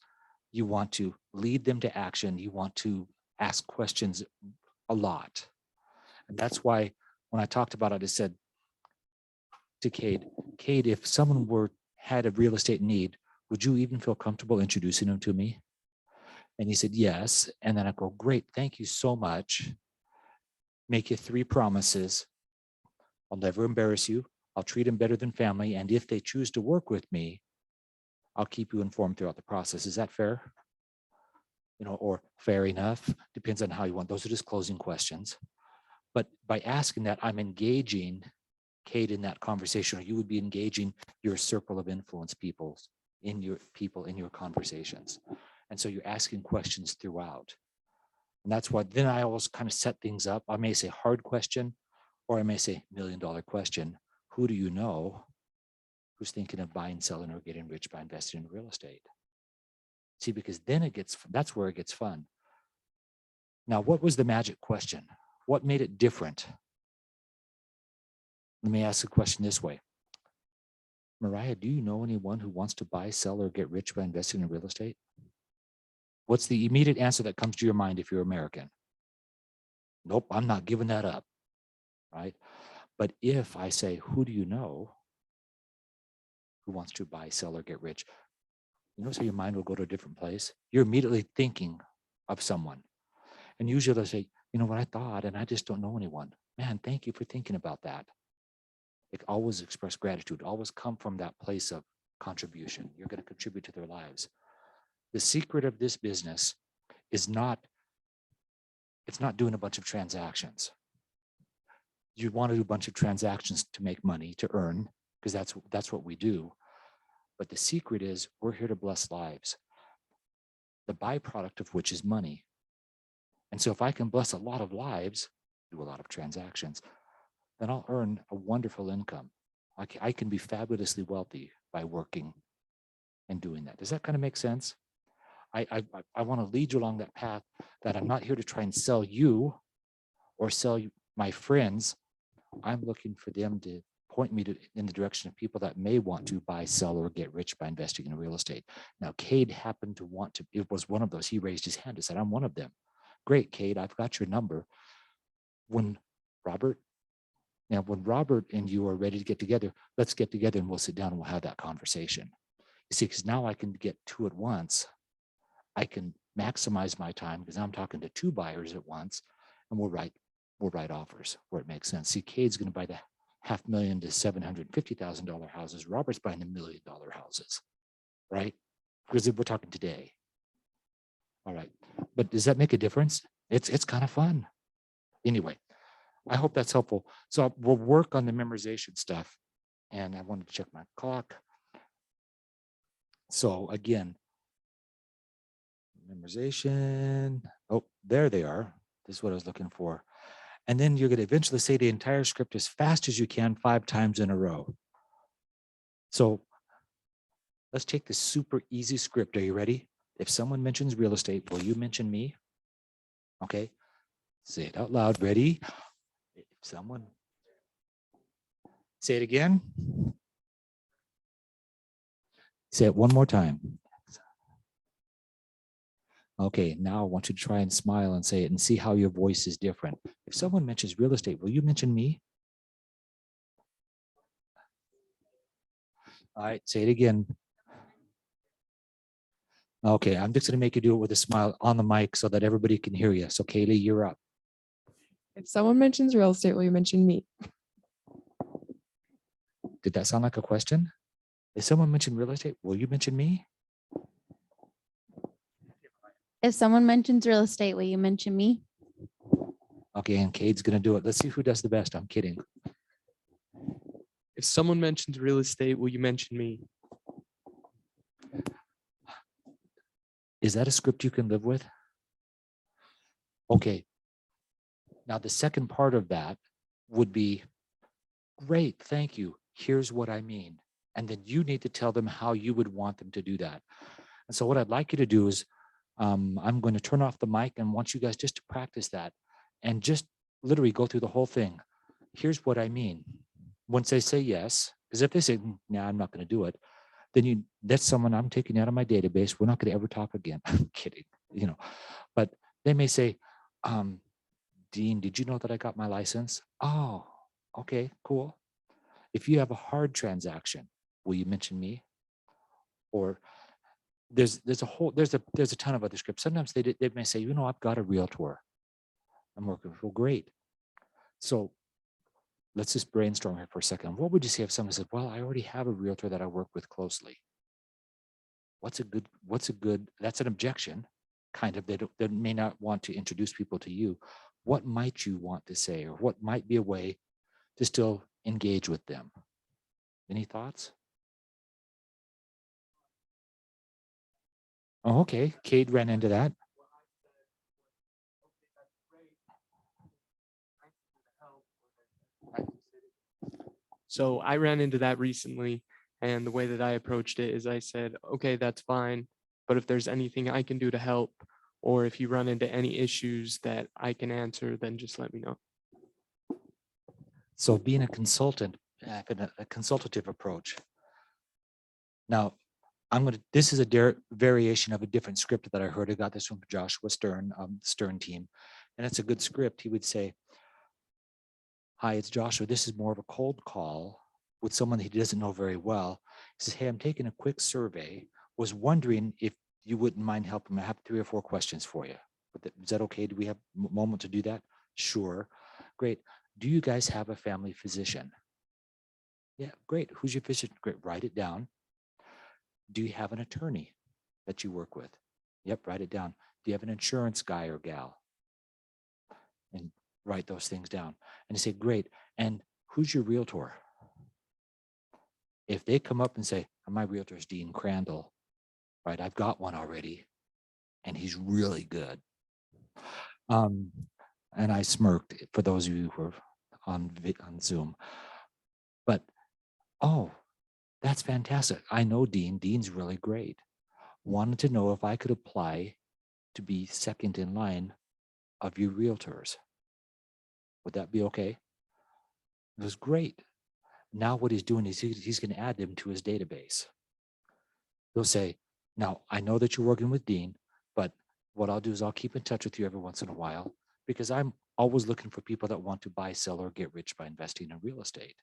You want to lead them to action. You want to ask questions a lot. And that's why when I talked about it, I said to Cade, if someone had a real estate need, would you even feel comfortable introducing them to me? And he said, yes. And then I go, great, thank you so much. Make you 3 promises. I'll never embarrass you. I'll treat them better than family. And if they choose to work with me, I'll keep you informed throughout the process. Is that fair? Or fair enough? Depends on how you want. Those are just closing questions. But by asking that, I'm engaging Cade in that conversation, or you would be engaging your circle of influence people in your conversations. And so you're asking questions throughout. And that's why then I always kind of set things up. I may say hard question, or I may say $1 million question. Who do you know who's thinking of buying, selling, or getting rich by investing in real estate? See, because then that's where it gets fun. Now, what was the magic question? What made it different? Let me ask the question this way. Mariah, do you know anyone who wants to buy, sell, or get rich by investing in real estate? What's the immediate answer that comes to your mind if you're American? Nope, I'm not giving that up, right? But if I say, who do you know who wants to buy, sell, or get rich? So your mind will go to a different place. You're immediately thinking of someone. And usually they'll say, you know what I thought, and I just don't know anyone. Man, thank you for thinking about that. It always express gratitude, always come from that place of contribution. You're going to contribute to their lives. The secret of this business is it's not doing a bunch of transactions. You want to do a bunch of transactions to make money, to earn, because that's what we do. But the secret is we're here to bless lives, the byproduct of which is money. And so if I can bless a lot of lives, do a lot of transactions, then I'll earn a wonderful income. I can be fabulously wealthy by working and doing that. Does that kind of make sense? I want to lead you along that path, that I'm not here to try and sell you or sell you my friends. I'm looking for them to point me in the direction of people that may want to buy, sell, or get rich by investing in real estate. Now, Cade happened to want to, it was one of those. He raised his hand and said, I'm one of them. Great, Cade, I've got your number. When Robert and you are ready to get together, let's get together and we'll sit down and we'll have that conversation. You see, because now I can get two at once. I can maximize my time because I'm talking to two buyers at once, and we'll write offers where it makes sense. See, Cade's going to buy the $500,000 to $750,000 houses. Robert's buying the $1 million houses, right? Because we're talking today. All right, but does that make a difference? It's kind of fun. Anyway, I hope that's helpful. So we'll work on the memorization stuff, and I wanted to check my clock. So again, memorization. Oh, there they are. This is what I was looking for. And then you're going to eventually say the entire script as fast as you can 5 times in a row. So let's take this super easy script. Are you ready? If someone mentions real estate, will you mention me? Okay. Say it out loud. Ready? If someone. Say it again. Say it one more time. Okay, now I want you to try and smile and say it and see how your voice is different. If someone mentions real estate, will you mention me? All right, say it again. Okay, I'm just going to make you do it with a smile on the mic so that everybody can hear you. So Kaylee, you're up. If someone mentions real estate, will you mention me? Did that sound like a question? If someone mentioned real estate, will you mention me? If someone mentions real estate, will you mention me? Okay, and Cade's going to do it. Let's see who does the best. I'm kidding. If someone mentions real estate, will you mention me? Is that a script you can live with? Okay. Now the second part of that would be, great, thank you. Here's what I mean. And then you need to tell them how you would want them to do that. And so what I'd like you to do is, I'm going to turn off the mic and want you guys just to practice that and just literally go through the whole thing. Here's what I mean. Once they say yes, because if they say, nah, I'm not going to do it, then that's someone I'm taking out of my database. We're not going to ever talk again. I'm kidding, but they may say, Dean, did you know that I got my license? Oh, okay, cool. If you have a hard transaction, will you mention me? Or there's a ton of other scripts. Sometimes they may say, I've got a realtor I'm working with. Well, great. So let's just brainstorm here for a second. What would you say if someone said, well, I already have a realtor that I work with closely? That's an objection, kind of. They may not want to introduce people to you. What might you want to say, or what might be a way to still engage with them? Any thoughts? Oh, okay. Cade ran into that. So I ran into that recently, and the way that I approached it is I said, okay, that's fine, but if there's anything I can do to help, or if you run into any issues that I can answer, then just let me know. So being a consultant, a consultative approach. Now, this is a variation of a different script that I heard. I got this from Joshua Stern, Stern team, and it's a good script. He would say, hi, it's Joshua. This is more of a cold call with someone that he doesn't know very well. He says, hey, I'm taking a quick survey. Was wondering if you wouldn't mind helping me. I have 3 or 4 questions for you. Is that okay? Do we have a moment to do that? Sure. Great. Do you guys have a family physician? Yeah, great. Who's your physician? Great. Write it down. Do you have an attorney that you work with? Yep, write it down. Do you have an insurance guy or gal? And write those things down. And you say, great. And who's your realtor? If they come up and say, my realtor is Dean Crandall, right? I've got one already, and he's really good. And I smirked for those of you who are on Zoom. But, oh, that's fantastic. I know Dean. Dean's really great. Wanted to know if I could apply to be second in line of your realtors. Would that be okay? It was great. Now what he's doing is he's going to add them to his database. He'll say, now I know that you're working with Dean, but what I'll do is I'll keep in touch with you every once in a while because I'm always looking for people that want to buy, sell, or get rich by investing in real estate.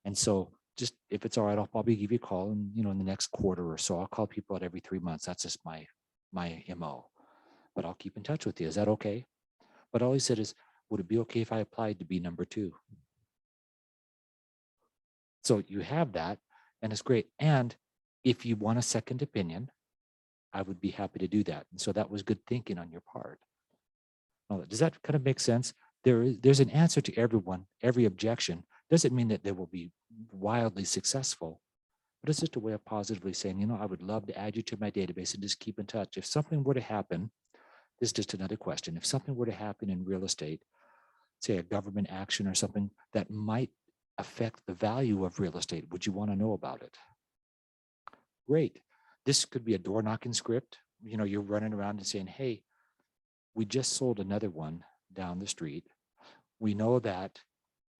And so just if it's all right, I'll probably give you a call and in the next quarter or so. I'll call people out every 3 months. That's just my MO. But I'll keep in touch with you. Is that okay? But all he said is, would it be okay if I applied to be number 2? So you have that, and it's great. And if you want a second opinion, I would be happy to do that. And so that was good thinking on your part. Does that kind of make sense? There's an answer to every objection. Doesn't mean that they will be wildly successful, but it's just a way of positively saying, I would love to add you to my database and just keep in touch. If something were to happen, this is just another question. If something were to happen in real estate, say a government action or something that might affect the value of real estate, would you want to know about it? Great. This could be a door knocking script. You're running around and saying, hey, we just sold another one down the street. We know that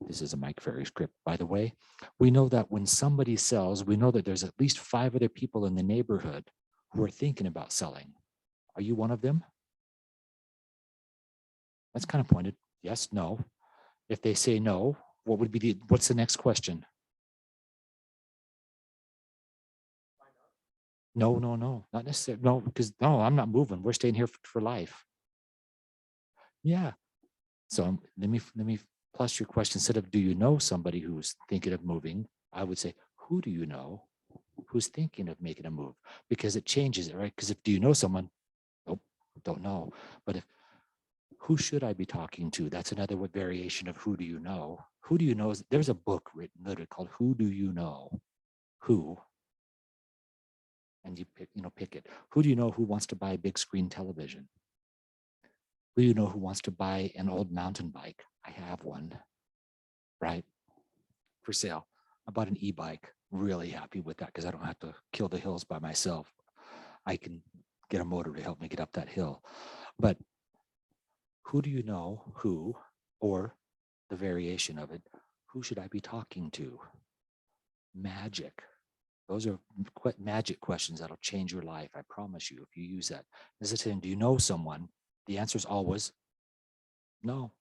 this is a Mike Ferry script, by the way. We know that when somebody sells, we know that there's at least 5 other people in the neighborhood who are thinking about selling. Are you one of them? That's kind of pointed. Yes, no. If they say no, what's the next question? No, not necessarily. No, because no, I'm not moving. We're staying here for life. Yeah. So let me plus your question. Instead of do you know somebody who's thinking of moving, I would say, who do you know who's thinking of making a move? Because it changes it, right? Because if do you know someone? Nope, don't know. But who should I be talking to? That's another variation of who do you know? Who do you know? There's a book written literally called Who Do You Know? Who? And you pick it. Who do you know who wants to buy a big screen television? Who do you know who wants to buy an old mountain bike? I have one, right? For sale. I bought an e-bike. Really happy with that because I don't have to kill the hills by myself. I can get a motor to help me get up that hill. But who do you know who, or the variation of it, who should I be talking to? Magic. Those are magic questions that'll change your life. I promise you, if you use that. As I said, do you know someone? The answer is always no,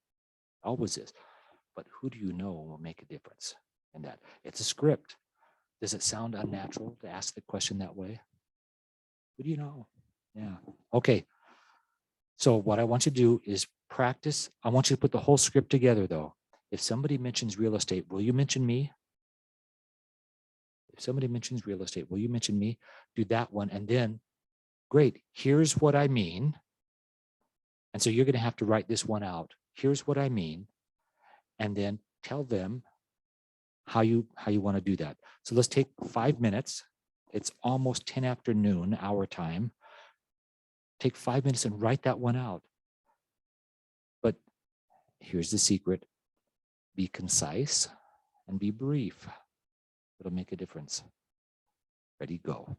always is. But who do you know will make a difference in that? It's a script. Does it sound unnatural to ask the question that way? Who do you know? Yeah. Okay. So what I want you to do is practice. I want you to put the whole script together, though. If somebody mentions real estate, will you mention me? If somebody mentions real estate, will you mention me? Do that one. And then, great, here's what I mean. And so you're going to have to write this one out. Here's what I mean. And then tell them how you want to do that. So let's take 5 minutes. It's almost 10 after noon, our time. Take 5 minutes and write that one out. But here's the secret. Be concise and be brief. It'll make a difference. Ready, go.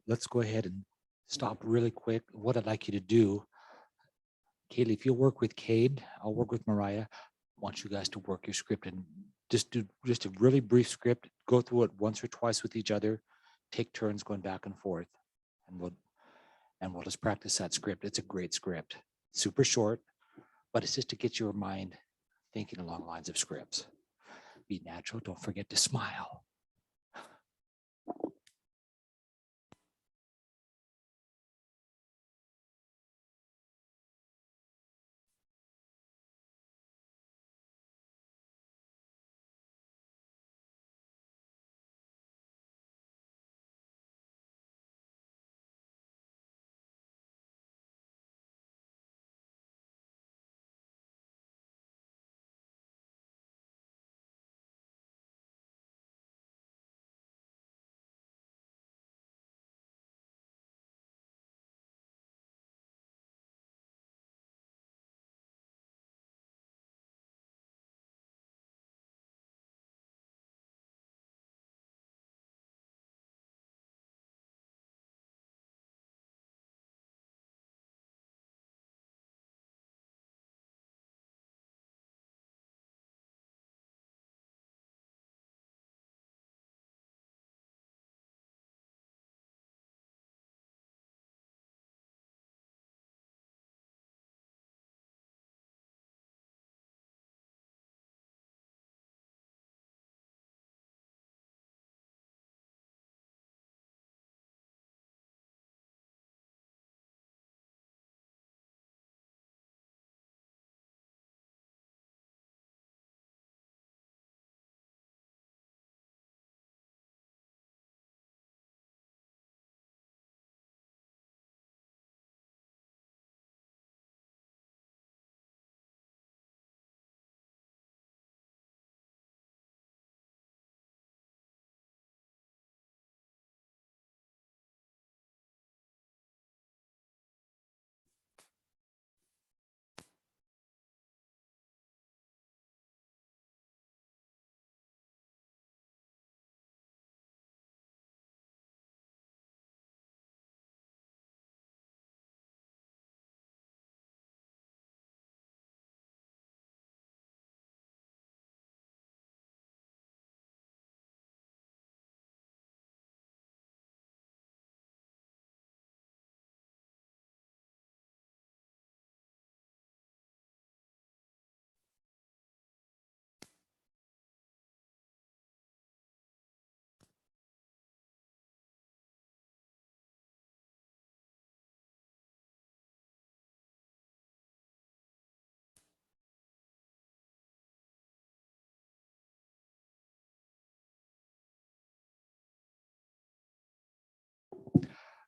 let's go ahead and stop really quick. What I'd like you to do, Kaylee, if you'll work with Cade, I'll work with Mariah. I want you guys to work your script and just do just a really brief script. Go through it once or twice with each other. Take turns going back and forth, and we'll just practice that script. It's a great script, super short, but it's just to get your mind thinking along lines of scripts. Be natural. Don't forget to smile.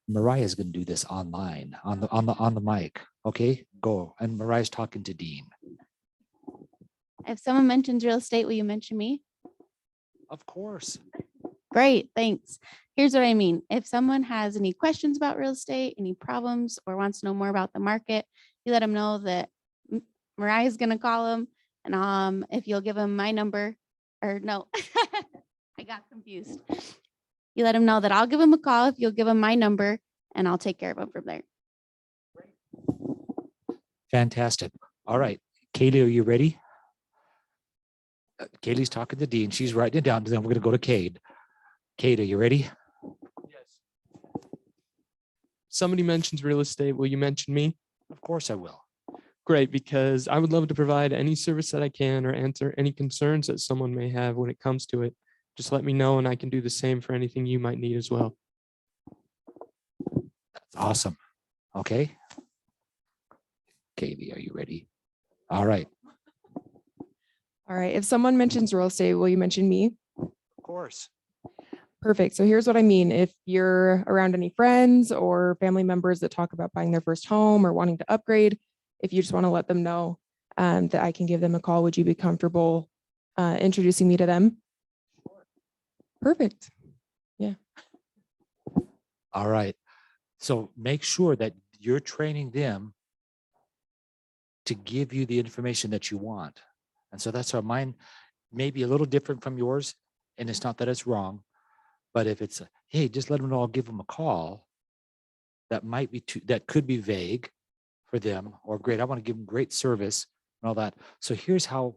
Mariah's going to do this online on the mic. Okay, go. And Mariah's talking to Dean. If someone mentions real estate, will you mention me? Of course. Great, thanks. Here's what I mean. If someone has any questions about real estate, any problems, or wants to know more about the market, you let them know that Mariah's gonna call them. And if you'll give them my number, or no, I got confused. You let them know that I'll give them a call if you'll give them my number, and I'll take care of them from there. Fantastic. All right. Kaylee, are you ready? Kaylee's talking to Dean. She's writing it down. Then we're going to go to Cade. Cade, are you ready? Yes. Somebody mentions real estate. Will you mention me? Of course I will. Great, because I would love to provide any service that I can or answer any concerns that someone may have when it comes to it. Just let me know and I can do the same for anything you might need as well. That's awesome. Okay. Kaylee, are you ready? All right. All right. If someone mentions real estate, will you mention me? Of course. Perfect. So here's what I mean. If you're around any friends or family members that talk about buying their first home or wanting to upgrade, if you just want to let them know that I can give them a call, would you be comfortable introducing me to them? Perfect. Yeah. All right. So make sure that you're training them to give you the information that you want. And so that's how mine may be a little different from yours. And it's not that it's wrong, but if it's, hey, just let them know I'll give them a call. that might be too, that could be vague for them, or great, I want to give them great service and all that. So here's how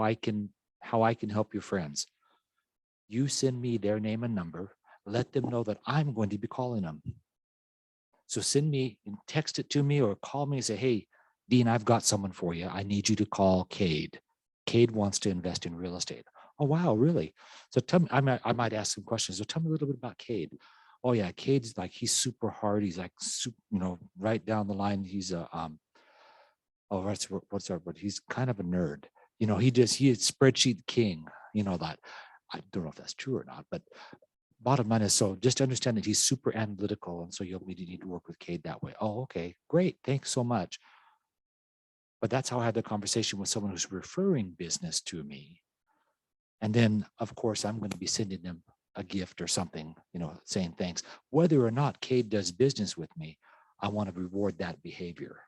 I can help your friends. You send me their name and number, let them know that I'm going to be calling them. So send me and text it to me or call me and say, hey, Dean, I've got someone for you. I need you to call Cade. Cade wants to invest in real estate. Oh, wow, really? So tell me, I might ask some questions. So tell me a little bit about Cade. Oh yeah, Cade's like, he's super hard. He's like, right down the line. He's a, but he's kind of a nerd. He is spreadsheet king, that. I don't know if that's true or not, but bottom line is, so just understand that he's super analytical. And so you'll need to work with Cade that way. Oh, okay, great. Thanks so much. But that's how I had the conversation with someone who's referring business to me. And then, of course, I'm going to be sending them a gift or something, saying thanks. Whether or not Cade does business with me, I want to reward that behavior.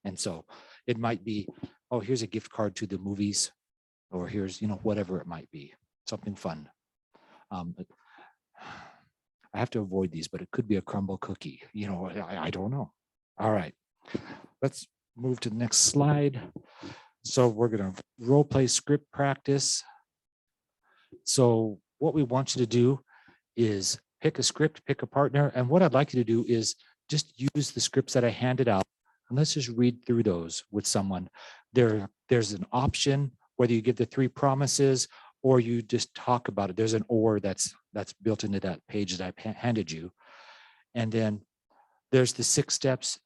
And so it might be, oh, here's a gift card to the movies, or here's, whatever it might be, something fun. I have to avoid these, but it could be a crumble cookie. I don't know. All right, let's move to the next slide. So we're going to role play script practice. So what we want you to do is pick a script, pick a partner. And what I'd like you to do is just use the scripts that I handed out. And let's just read through those with someone. There's an option, whether you give the 3 promises or you just talk about it. There's an or that's built into that page that I handed you. And then there's the 6 steps.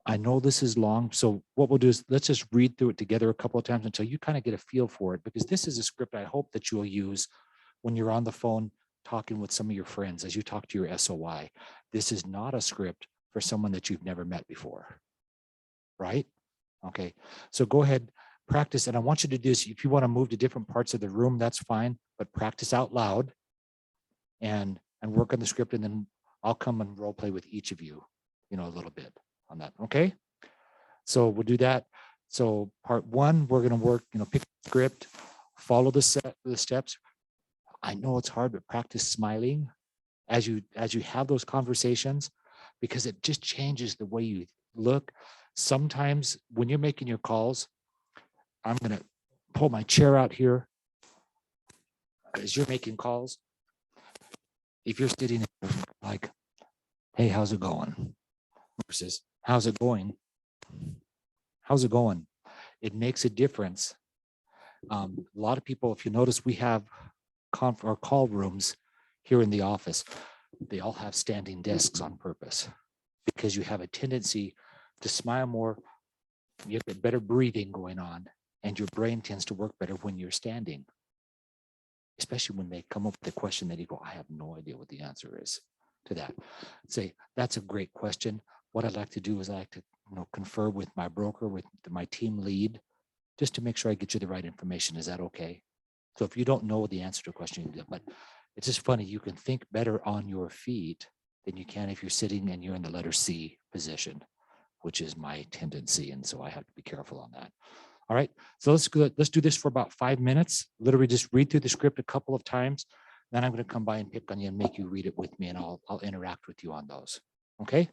I know this is long, so what we'll do is let's just read through it together a couple of times until you kind of get a feel for it, because this is a script I hope that you'll use when you're on the phone talking with some of your friends as you talk to your SOI. This is not a script for someone that you've never met before, right? Okay, so go ahead, practice. And I want you to do this. If you want to move to different parts of the room, that's fine, but practice out loud and work on the script. And then I'll come and role play with each of you, a little bit on that. Okay, so we'll do that. So part 1, we're going to work, pick a script, follow the steps. I know it's hard, but practice smiling as you have those conversations, because it just changes the way you look. Sometimes when you're making your calls, I'm going to pull my chair out here as you're making calls. If you're sitting there like, hey, how's it going? Versus, how's it going? How's it going? It makes a difference. A lot of people, if you notice, we have or call rooms here in the office. They all have standing desks on purpose, because you have a tendency to smile more. You have better breathing going on, and your brain tends to work better when you're standing, especially when they come up with a question that you go, I have no idea what the answer is to that. Say, that's a great question. What I'd like to do is I like to confer with my broker, with my team lead, just to make sure I get you the right information. Is that okay? So if you don't know the answer to a question, but it's just funny, you can think better on your feet than you can if you're sitting and you're in the letter C position, which is my tendency. And so I have to be careful on that. All right, so let's do this for about 5 minutes. Literally just read through the script a couple of times. Then I'm going to come by and pick on you and make you read it with me, and I'll interact with you on those. Okay.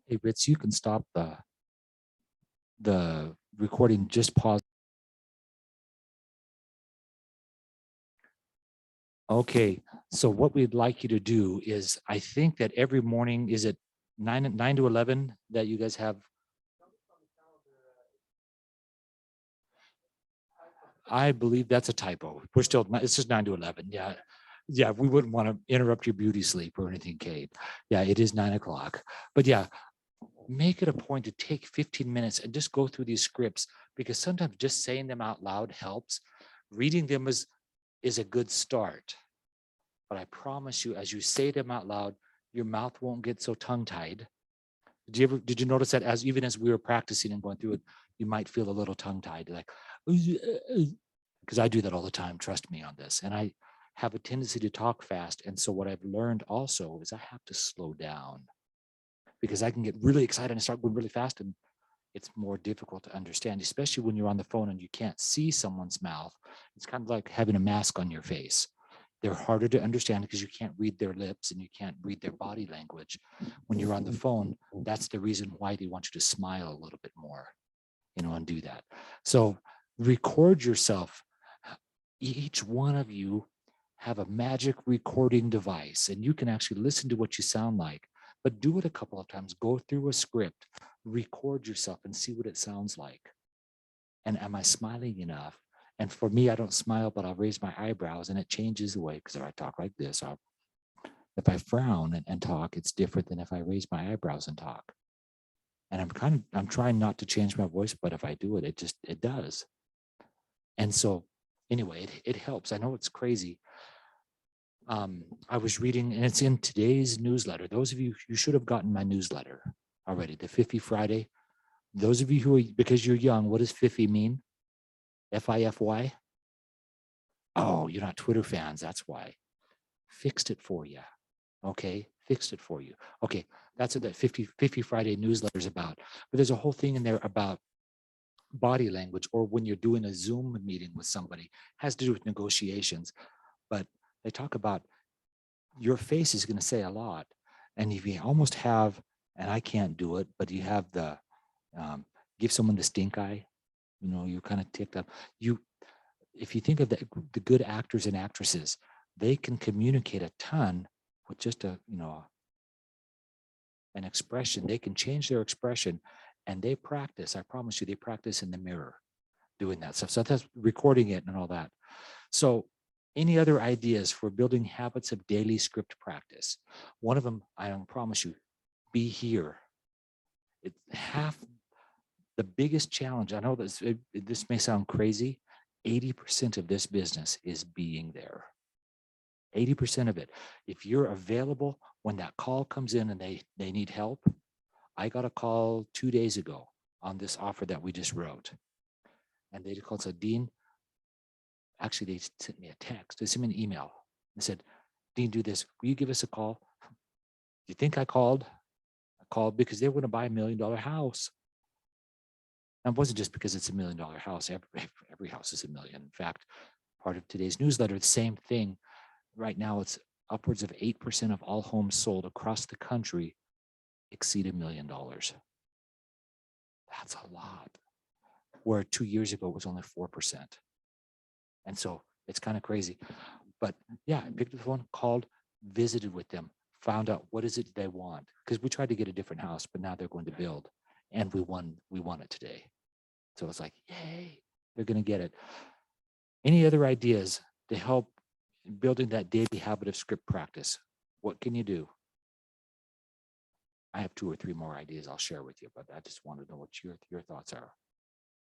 Hey, Ritz, you can stop the recording, just pause. Okay, so what we'd like you to do is, I think that every morning, is it 9 to 11 that you guys have? I believe that's a typo. We're still, it's just 9 to 11. Yeah. Yeah, we wouldn't want to interrupt your beauty sleep or anything, Kate. Yeah, it is 9 o'clock. But yeah, make it a point to take 15 minutes and just go through these scripts, because sometimes just saying them out loud helps. Reading them is a good start. But I promise you, as you say them out loud, your mouth won't get so tongue-tied. Did you notice that even as we were practicing and going through it, you might feel a little tongue-tied, like, because I do that all the time, trust me on this. And I have a tendency to talk fast. And so what I've learned also is I have to slow down, because I can get really excited and start going really fast, and it's more difficult to understand, especially when you're on the phone and you can't see someone's mouth. It's kind of like having a mask on your face. They're harder to understand because you can't read their lips and you can't read their body language. When you're on the phone, that's the reason why they want you to smile a little bit more, and do that. So record yourself. Each one of you have a magic recording device, and you can actually listen to what you sound like, but do it a couple of times. Go through a script, record yourself and see what it sounds like. And am I smiling enough? And for me, I don't smile, but I'll raise my eyebrows and it changes the way, because if I talk like this, if I frown and talk, it's different than if I raise my eyebrows and talk. And I'm trying not to change my voice, but if I do it, it does. And so anyway, it helps. I know it's crazy. I was reading, and it's in today's newsletter. Those of you should have gotten my newsletter already, the Fifi Friday. Those of you who are, because you're young, what does Fifi mean? F-I-F-Y? Oh, you're not Twitter fans. That's why. Fixed it for you. Okay, fixed it for you. Okay, that's what that 50 Friday newsletter is about. But there's a whole thing in there about body language, or when you're doing a Zoom meeting with somebody. It has to do with negotiations. But they talk about your face is going to say a lot. And if you almost have, and I can't do it, but you have the, give someone the stink eye, you're kind of ticked up. If you think of the good actors and actresses, they can communicate a ton with just an expression. They can change their expression, and they practice. I promise you, they practice in the mirror doing that stuff. So that's recording it and all that. So any other ideas for building habits of daily script practice? One of them, I promise you, be here. It's half the biggest challenge. I know this may sound crazy. 80% of this business is being there. 80% of it. If you're available when that call comes in and they need help. I got a call 2 days ago on this offer that we just wrote. And they called and said, Dean, actually they sent me a text. They sent me an email. They said, Dean, do this. Will you give us a call? You think I called? I called because they were going to buy $1 million house. And it wasn't just because it's $1 million house. Every house is $1 million. In fact, part of today's newsletter, the same thing. Right now, it's upwards of 8% of all homes sold across the country exceed $1 million. That's a lot. Where 2 years ago, it was only 4%. And so it's kind of crazy. But yeah, I picked up the phone, called, visited with them, found out what is it they want. Because we tried to get a different house, but now they're going to build. And we won it today. So it's like, yay, they're going to get it. Any other ideas to help building that daily habit of script practice? What can you do? I have 2 or 3 more ideas I'll share with you, but I just want to know what your thoughts are.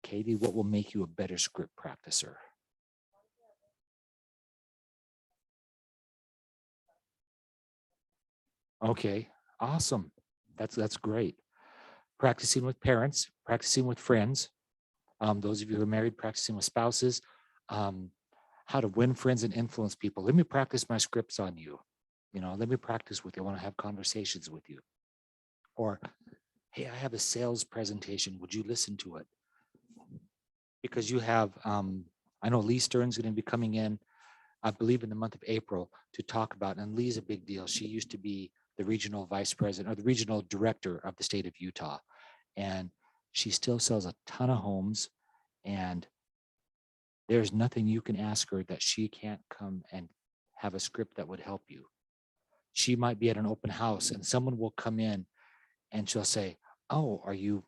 Katie, what will make you a better script practicer? Okay, awesome. That's great. Practicing with parents, practicing with friends. Those of you who are married, practicing with spouses. How to win friends and influence people. Let me practice my scripts on you. Let me practice with you. I want to have conversations with you. Or, hey, I have a sales presentation. Would you listen to it? Because you have, I know Lee Stern's going to be coming in, I believe in the month of April, to talk about, and Lee's a big deal. She used to be the regional vice president or the regional director of the state of Utah. And she still sells a ton of homes, and there's nothing you can ask her that she can't come and have a script that would help you. She might be at an open house and someone will come in and she'll say, oh, are you,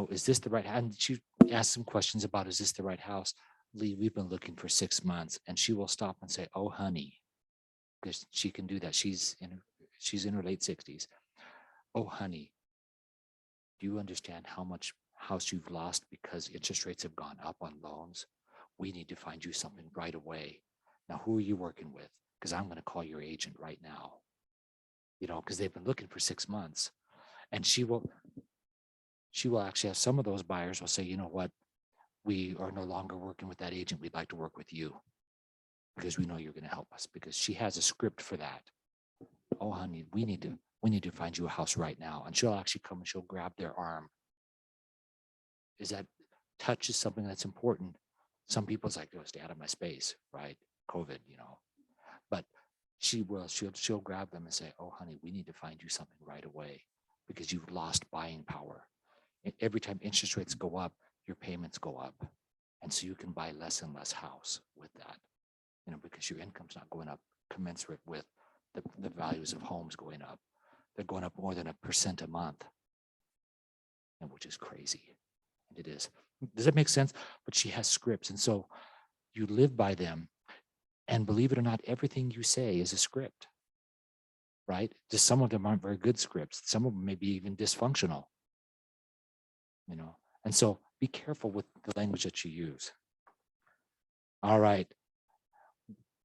is this the right? And she asks some questions about, is this the right house? Lee, we've been looking for 6 months. And she will stop and say, oh, honey, because she can do that. She's in her late 60s. Oh, honey, do you understand how much house you've lost because interest rates have gone up on loans? We need to find you something right away. Now, who are you working with? Because I'm going to call your agent right now, because they've been looking for 6 months. And she will actually have some of those buyers will say, you know what, we are no longer working with that agent. We'd like to work with you because we know you're going to help us, because she has a script for that. Oh, honey, we need to find you a house right now. And she'll actually come and she'll grab their arm. Is that touch is something that's important. Some people's like, oh, stay out of my space, right? COVID, but she'll grab them and say, oh, honey, we need to find you something right away because you've lost buying power. And every time interest rates go up, your payments go up. And so you can buy less and less house with that, because your income's not going up commensurate with the values of homes going up. They're going up more than 1% a month, and which is crazy. And it is. Does that make sense? But she has scripts. And so you live by them. And believe it or not, everything you say is a script, right? Just some of them aren't very good scripts. Some of them may be even dysfunctional, And so be careful with the language that you use. All right.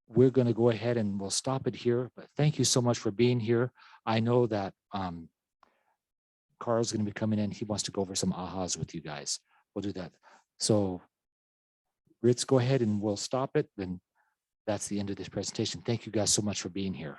We're going to go ahead and we'll stop it here. But thank you so much for being here. I know that Carl's going to be coming in. He wants to go over some ahas with you guys. We'll do that. So Ritz, go ahead and we'll stop it. And that's the end of this presentation. Thank you guys so much for being here.